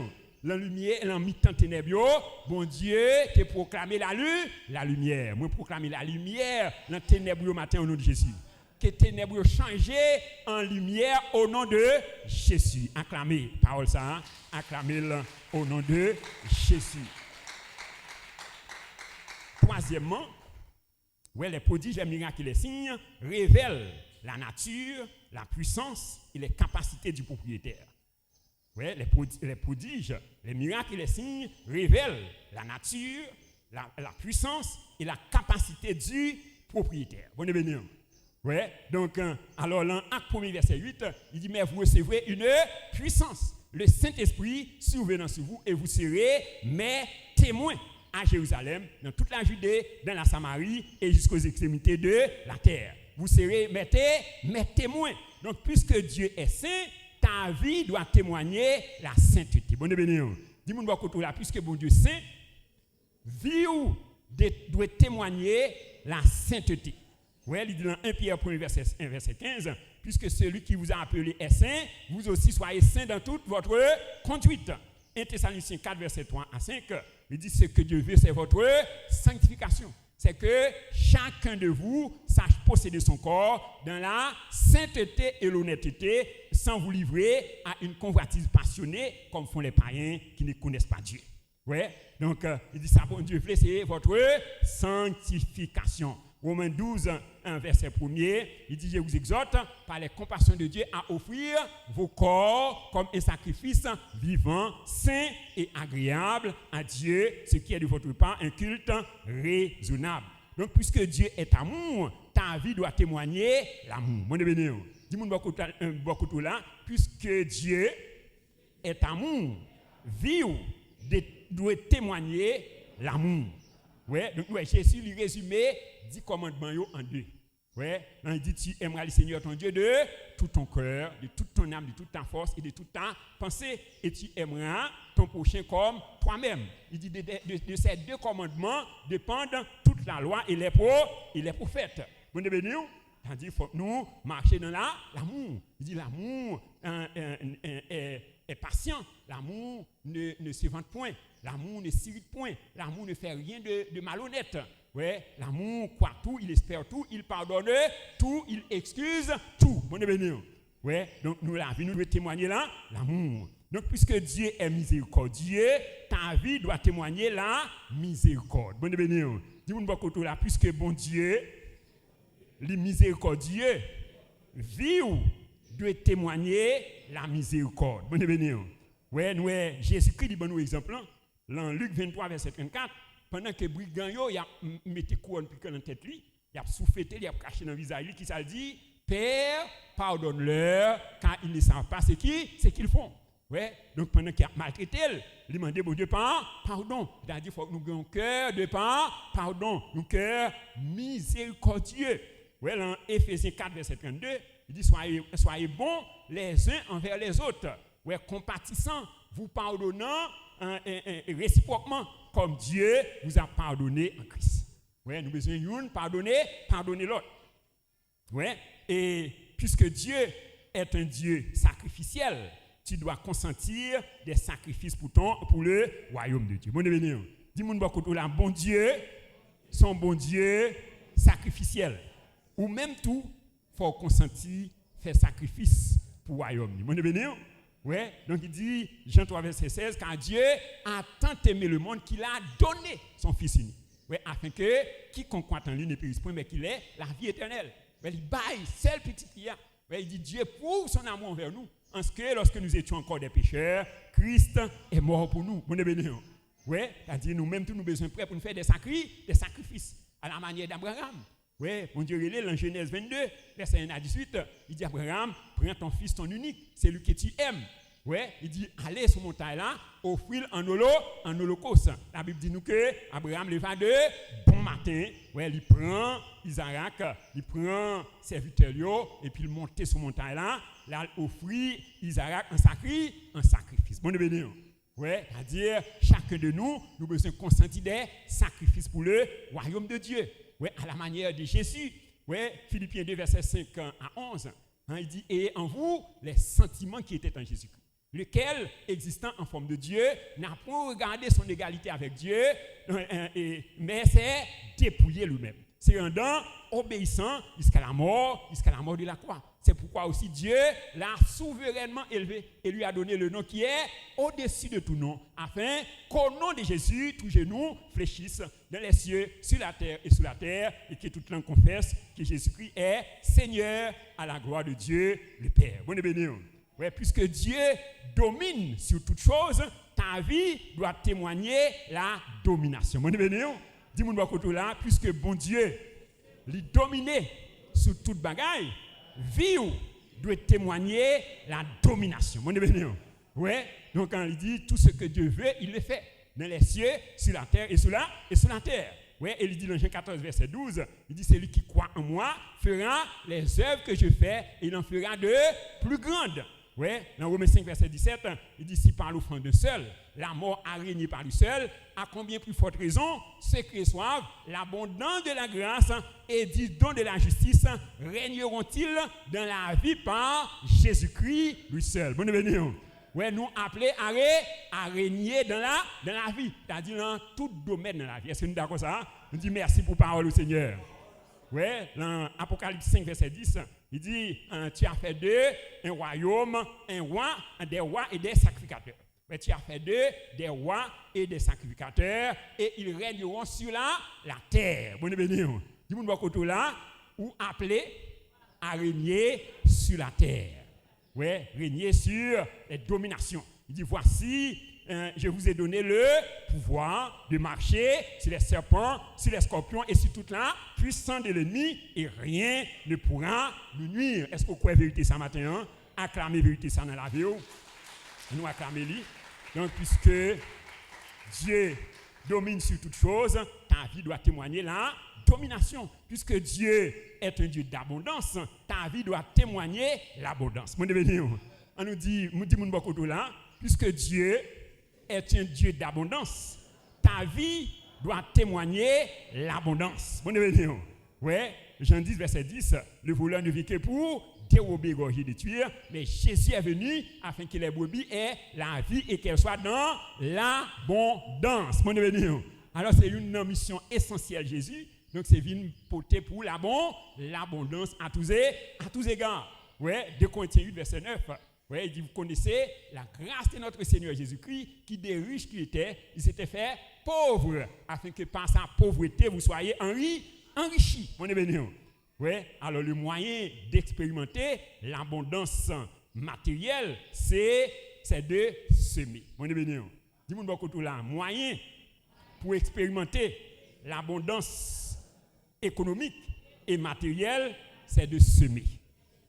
La lumière, la mi-temps ténèbres, bon Dieu, qui proclamé la lumière. Moi, proclamer la lumière dans les ténèbres au matin au nom de Jésus. Que ténèbres changé en lumière au nom de Jésus. Acclamez, parole ça, hein? Acclamez au nom de Jésus. Troisièmement, les prodiges, les miracles et les signes révèlent la nature, la puissance et les capacités du propriétaire. Oui, les prodiges, les miracles et les signes révèlent la nature, la puissance et la capacité du propriétaire. Bon béni. Oui, donc, alors, dans Acte 1, verset 8, il dit, mais vous recevrez une puissance. Le Saint-Esprit survenant sur vous et vous serez mes témoins à Jérusalem, dans toute la Judée, dans la Samarie et jusqu'aux extrémités de la terre. Vous serez mes témoins. Donc, puisque Dieu est saint, ta vie doit témoigner la sainteté. Bon béni. Dis-moi beaucoup là, puisque bon Dieu saint, vie doit témoigner la sainteté. Ouais, il dit dans 1 Pierre 1 verset 15, puisque celui qui vous a appelé est saint, vous aussi soyez saints dans toute votre conduite. 1 Thessaloniciens 4 verset 3 à 5, il dit ce que Dieu veut, c'est votre sanctification. C'est que chacun de vous sache posséder son corps dans la sainteté et l'honnêteté sans vous livrer à une convoitise passionnée comme font les païens qui ne connaissent pas Dieu. Ouais, donc il dit ça, bon Dieu, c'est votre sanctification. Romains 12, un verset 1er, il dit, je vous exhorte par les compassions de Dieu à offrir vos corps comme un sacrifice vivant, saint et agréable à Dieu, ce qui est de votre part un culte raisonnable. Donc, puisque Dieu est amour, ta vie doit témoigner l'amour. Mon béni, dis-moi beaucoup là, puisque Dieu est amour, vie doit témoigner l'amour. Ouais, donc Jésus lui résumé 10 commandements en 2. Ouais, il dit tu aimeras le Seigneur ton Dieu de tout ton cœur, de toute ton âme, de toute ta force et de toute ta pensée, et tu aimeras ton prochain comme toi-même. Il dit de ces 2 commandements dépendent toute la loi et les prophètes. Bon béni, c'est-à-dire faut nous marcher dans l'amour. Il dit l'amour est patient, l'amour ne se vante point, l'amour ne s'irrite point, l'amour ne fait rien de malhonnête. Ouais, l'amour croit tout, il espère tout, il pardonne tout, il excuse tout. Bon béni. Ouais, donc nous la vie nous devons témoigner là l'amour. Donc puisque Dieu est miséricordieux, ta vie doit témoigner la miséricorde. Bon béni. Dis-moi beaucoup tout là, puisque bon Dieu le miséricordieux vie doit témoigner la miséricorde. Bon béni. Ouais, nous Jésus-Christ dit bon nous exemple dans Luc 23 verset 34. Pendant que brigand yo y a metté couronne piquant dans tête lui, il a souffleté, il a caché dans le visage lui qui ça dit Père, pardonne-leur car ils ne savent pas ce qu'ils font. Ouais, donc pendant qu'il a maltraité, il demandait bon Dieu pardon. Il a dit faut que nous ayons un cœur de pardon, un cœur miséricordieux. Ouais, dans Éphésiens 4 verset 32, il dit soyez bons les uns envers les autres. Ouais, compatissants, vous pardonnant réciproquement comme Dieu vous a pardonné en Christ. Ouais, nous besoin d'une pardonner l'autre. Ouais, et puisque Dieu est un Dieu sacrificiel, tu dois consentir des sacrifices pour le royaume de Dieu. Bon béni. Dis-moi beaucoup là, bon Dieu, son bon Dieu sacrificiel. Ou même tout, faut consentir faire sacrifice pour le royaume. Bon béni. Ouais, donc il dit, Jean 3, verset 16, car Dieu a tant aimé le monde qu'il a donné son Fils unique. Ouais, afin que quiconque croit en lui ne périsse point, mais qu'il ait la vie éternelle. Ouais, il baille, seul petit qu'il y a. Ouais, il dit, Dieu prouve son amour envers nous, en ce que lorsque nous étions encore des pécheurs, Christ est mort pour nous. Bon béni. Ouais, c'est-à-dire nous-mêmes, tous nous besoin prêts pour nous faire des sacrifices, à la manière d'Abraham. Oui, mon Dieu, il est en Genèse 22, verset 1 à 18, il dit Abraham, prends ton fils, ton unique, c'est lui que tu aimes. Oui, il dit, allez sur montagne là, offrir en holocauste. La Bible dit nous que Abraham leva de bon matin, ouais, il prend Isaac, il prend serviteur et puis il monte sur montagne là, il offrit Isaac un sacrifice. Bon béni. Ouais, c'est-à-dire chacun de nous besoin consentir des sacrifices pour le royaume de Dieu. Ouais, à la manière de Jésus. Ouais, Philippiens 2, verset 5 à 11. Hein, il dit, et en vous, les sentiments qui étaient en Jésus-Christ, lequel, existant en forme de Dieu, n'a pas regardé son égalité avec Dieu, mais c'est dépouillé lui-même. C'est rendant obéissant jusqu'à la mort de la croix. C'est pourquoi aussi Dieu l'a souverainement élevé et lui a donné le nom qui est au-dessus de tout nom, afin qu'au nom de Jésus, tous genoux fléchissent dans les cieux, sur la terre et sous la terre, et que toute langue confesse que Jésus-Christ est Seigneur à la gloire de Dieu le Père. Bon et béni. Ouais, puisque Dieu domine sur toute chose, ta vie doit témoigner la domination. Bon et béni. Dis-moi là, puisque bon Dieu lui domine sur toute bagaille, vie doit témoigner la domination. Mon béni. Ouais. Donc quand il dit tout ce que Dieu veut, il le fait dans les cieux, sur la terre et sous la terre. Ouais, et il dit dans Jean 14 verset 12, il dit celui qui croit en moi fera les œuvres que je fais et il en fera de plus grandes. Ouais, dans Romains 5 verset 17, il dit si par l'offrande d'un seul, la mort a régné par lui seul, à combien plus forte raison ceux qui reçoivent l'abondance de la grâce et du don de la justice régneront-ils dans la vie par Jésus-Christ lui seul. Bon béni. Ouais, nous appelés à régner dans la vie, c'est-à-dire dans tout domaine de la vie. Est-ce que nous sommes d'accord ça? Nous disons merci pour parole au Seigneur. Ouais, dans Apocalypse 5 verset 10, Il dit, tu as fait d'eux un royaume, des rois et des sacrificateurs. Mais tu as fait d'eux des rois et des sacrificateurs, et ils régneront sur la terre. Bon, béni. Dis-moi, côté là, ou appelé à régner sur la terre. Ouais, régner sur les dominations. Il dit, voici, je vous ai donné le pouvoir de marcher sur les serpents, sur les scorpions et sur toute la puissance de l'ennemi, et rien ne pourra nous nuire. Est-ce que vous croyez vérité ça matin? Hein? Acclamez vérité ça dans la vie. Nous acclamons lui. Donc, puisque Dieu domine sur toutes choses, ta vie doit témoigner la domination. Puisque Dieu est un Dieu d'abondance, ta vie doit témoigner l'abondance. On nous dit mon beaucoup là, puisque Dieu est un Dieu d'abondance, ta vie doit témoigner l'abondance. Ouais, Jean 10, verset 10, le voleur ne vit que pour dérober, égorger, détruire, mais Jésus est venu afin que les brebis aient la vie et qu'elles soient dans l'abondance. Alors c'est une mission essentielle Jésus, donc c'est venu porter pour l'abondance à tous égards. Ouais, 2 Corinthiens 8, verset 9. Ouais, il dit, vous connaissez la grâce de notre Seigneur Jésus-Christ, qui des riches qu'il était, il s'était fait pauvre, afin que par sa pauvreté, vous soyez enrichis. Ouais, alors le moyen d'expérimenter l'abondance matérielle, c'est de semer. Dis-moi beaucoup tout là, moyen pour expérimenter l'abondance économique et matérielle, c'est de semer.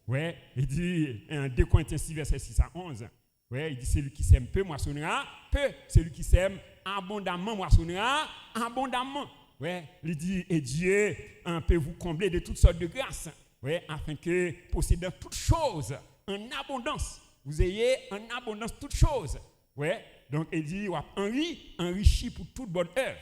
Ouais, il dit, 2 Corinthiens 6, verset 6 à 11. Ouais, il dit, celui qui sème peu moissonnera peu, celui qui sème abondamment moissonnera abondamment. Ouais, il dit, et Dieu peut vous combler de toutes sortes de grâces, ouais, afin que, possédant toutes choses en abondance, vous ayez en abondance toutes choses. Ouais, donc il dit, enrichi pour toute bonne œuvre.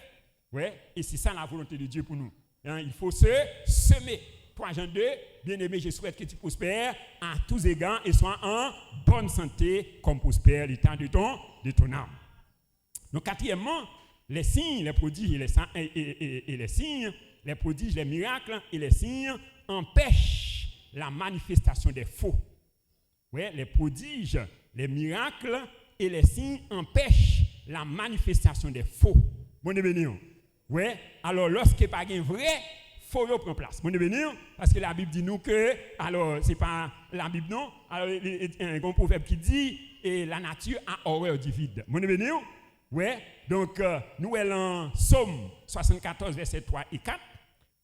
Ouais, et c'est ça la volonté de Dieu pour nous. Hein, il faut se semer. 3 Jean 2, bien-aimé, je souhaite que tu prospères à tous égards et sois en bonne santé comme prospère l'état de ton âme. Donc, quatrièmement, les signes, les prodiges et les signes, les prodiges, les miracles et les signes empêchent la manifestation des faux. Ouais, les prodiges, les miracles et les signes empêchent la manifestation des faux. Bon, ouais, alors lorsque pas un vrai, faut prendre place. Bon, parce que la Bible dit nous que, alors c'est pas la Bible non, alors il y a un grand proverbe qui dit et la nature a horreur du vide. Bon, ouais, donc nous allons Psaume 74 verset 3 et 4.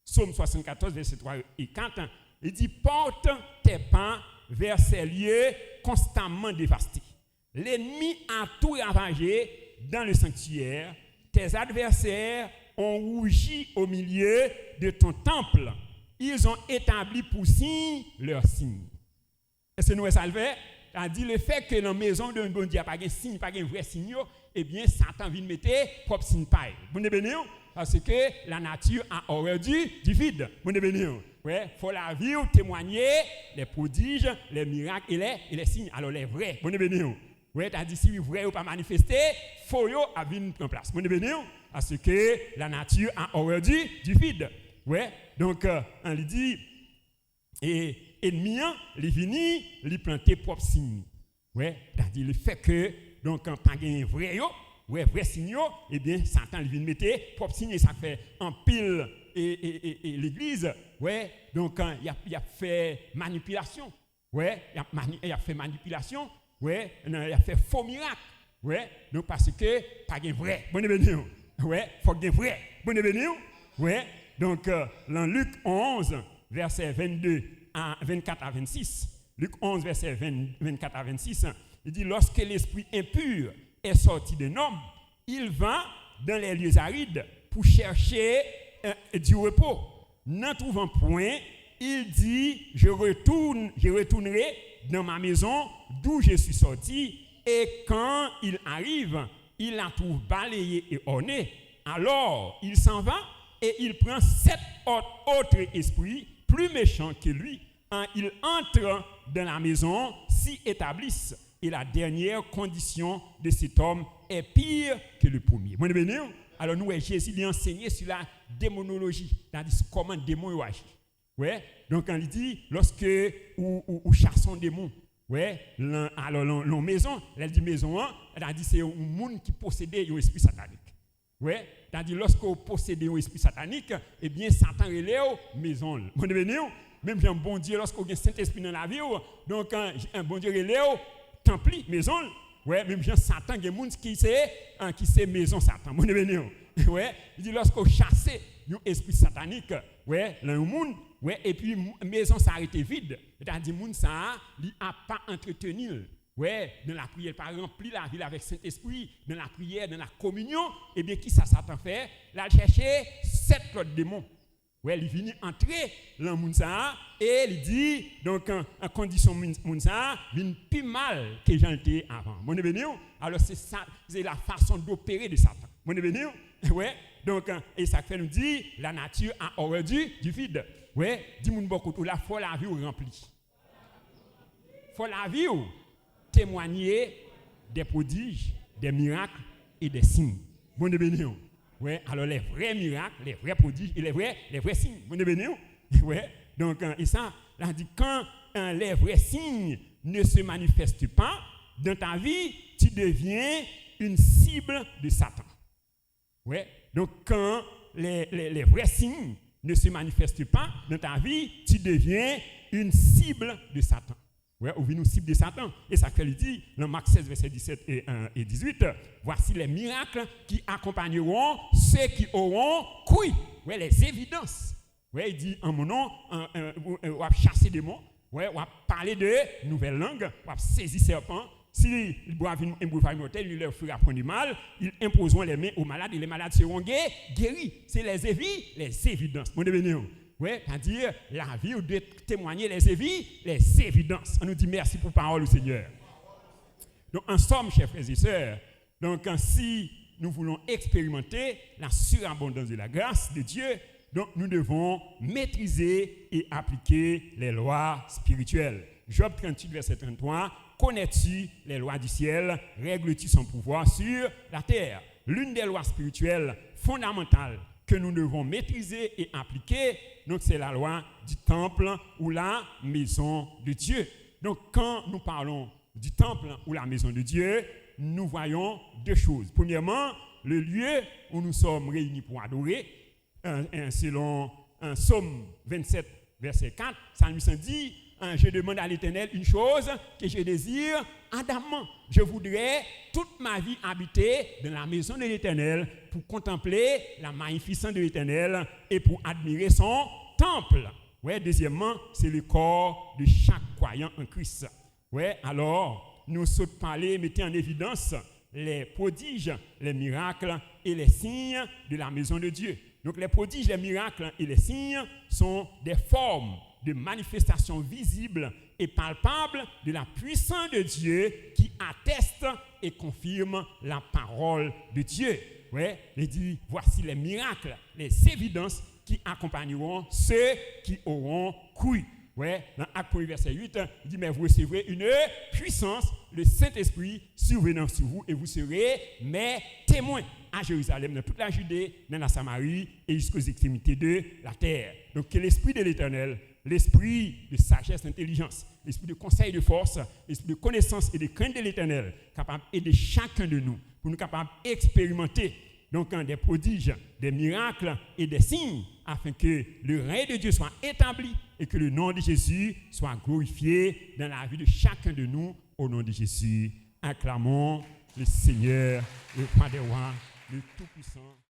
Psaume 74 verset 3 et 4, il dit porte tes pas vers ces lieux constamment dévastés. L'ennemi a tout ravagé dans le sanctuaire. Tes adversaires ont rougi au milieu de ton temple. Ils ont établi pour signe leur signe. Est-ce que nous salvé? A dit le fait que dans la maison de bon Dieu, pas de signe, pas de vrai signe, eh bien, Satan vient mettre propre signe paille. Vous ne bénissez parce que la nature a horreur du vide. Vous ne bénissez ouais, faut la vie témoigner les prodiges, les miracles et les signes. Alors les vrais. Vous ne bénissez ouais, t'as dit si les vrais ou pas manifesté, faut yo a venir en place. Vous ne bénissez parce que la nature a horreur du vide. Ouais, donc on lui dit et ennemi il vini, il planter propre signe. Ouais, c'est-à-dire le fait que donc pas gain vrai yo, ouais vrai signe yo, eh bien Satan il vient mettre propre signe et ça fait en pile et l'église, ouais, donc il a fait manipulation. Ouais, il a fait manipulation, ouais, il a fait faux miracle. Ouais, donc parce que pas gain vrai. Bon événement. Ouais, faut gain vrai. Bon événement. Ouais, donc dans Luc 11 verset 24 à 26. Luc 11 verset 24 à 26, il dit lorsque l'esprit impur est sorti d'un homme, il va dans les lieux arides pour chercher du repos. N'en trouvant point, il dit je retournerai dans ma maison d'où je suis sorti. Et quand il arrive, il la trouve balayée et ornée. Alors, il s'en va et il prend 7 autres esprits plus méchants que lui. Il entre dans la maison, s'y établissent. Et la dernière condition de cet homme est pire que le premier. Alors, nous, Jésus lui a enseigné sur la démonologie, c'est-à-dire comment le démon agit. Ouais, donc quand il dit, lorsque ou chassons des démons, ouais, alors la maison, elle dit maison, elle a dit c'est un monde qui possédait un esprit satanique. Ouais, c'est-à-dire lorsque vous possédez un esprit satanique, eh bien Satan relève maison. Vous devenez même un bon Dieu lorsque vous avez un Saint-Esprit dans la vie, donc un bon Dieu relève temple, maison. Ouais, même Satan, il y a des gens qui c'est maison Satan. Vous devenez ouais, il dit lorsque vous chassez un esprit satanique, ouais, dans le monde, ouais, et puis maison s'arrête vide. C'est-à-dire monde ça, il a pas entretenu. Ouais, dans la prière, par exemple, remplir la ville avec Saint-Esprit, dans la prière, dans la communion, et bien qui ça Satan fait? Là, chercher 7 autres démons. Ouais, il vient entrer dans le monde ça, et il dit, donc, en condition monde ça, il vient plus mal que j'en étais avant. Mon venu, alors c'est ça, c'est la façon d'opérer de Satan. Mon venu, ouais, donc, et ça fait nous dire, la nature a horreur du vide. Ouais, dis-moi beaucoup, la foi la vie ou remplie. Faut la vie ou témoigner des prodiges, des miracles et des signes. Bon de bénir. Ouais, alors les vrais miracles, les vrais prodiges et les vrais signes. Bon de bénir. Ouais, donc et ça, là dit quand les vrais signes ne se manifestent pas dans ta vie, tu deviens une cible de Satan. Ouais, donc quand les vrais signes ne se manifestent pas dans ta vie, tu deviens une cible de Satan. Ouais, ou une cible de Satan. Et ça fait dit dans Marc 16, verset 17 et 18, voici les miracles qui accompagneront ceux qui auront cru. Ouais, les évidences. Ouais, il dit en mon nom, on va chasser des démons. Ouais, on va parler de nouvelles langues, on va saisir serpents. S'ils boivent un bouffard mortel, ils leur feront apprendre du mal, ils imposeront les mains aux malades et les malades seront guéris. C'est les évidences. Mon devenir. Oui, c'est-à-dire la vie ou de témoigner les évidences. On nous dit merci pour la parole du Seigneur. Donc, en somme, chers frères et sœurs, donc, si nous voulons expérimenter la surabondance de la grâce de Dieu, donc nous devons maîtriser et appliquer les lois spirituelles. Job 38, verset 33, connais-tu les lois du ciel, règles-tu son pouvoir sur la terre? L'une des lois spirituelles fondamentales que nous devons maîtriser et appliquer, donc c'est la loi du temple ou la maison de Dieu. Donc quand nous parlons du temple ou la maison de Dieu, nous voyons deux choses. Premièrement, le lieu où nous sommes réunis pour adorer, selon Psaume 27, verset 4, Psalmiste dit, je demande à l'Éternel une chose que je désire ardemment. Je voudrais toute ma vie habiter dans la maison de l'Éternel pour contempler la magnificence de l'Éternel et pour admirer son temple. Ouais, deuxièmement, c'est le corps de chaque croyant en Christ. Ouais, alors, nous sommes parlés, mettez en évidence les prodiges, les miracles et les signes de la maison de Dieu. Donc, les prodiges, les miracles et les signes sont des formes de manifestations visibles et palpables de la puissance de Dieu qui atteste et confirme la parole de Dieu. Ouais, il dit, voici les miracles, les évidences qui accompagneront ceux qui auront cru. Ouais, dans Acte 1, verset 8, il dit, mais vous recevrez une puissance, le Saint-Esprit survenant sur vous, et vous serez mes témoins à Jérusalem, dans toute la Judée, dans la Samarie, et jusqu'aux extrémités de la terre. Donc, que l'Esprit de l'Éternel, l'esprit de sagesse, d'intelligence, l'esprit de conseil et de force, l'esprit de connaissance et de crainte de l'Éternel, capable d'aider chacun de nous, pour nous capables d'expérimenter donc des prodiges, des miracles et des signes, afin que le règne de Dieu soit établi et que le nom de Jésus soit glorifié dans la vie de chacun de nous. Au nom de Jésus, acclamons le Seigneur, le roi des rois, le Tout-Puissant.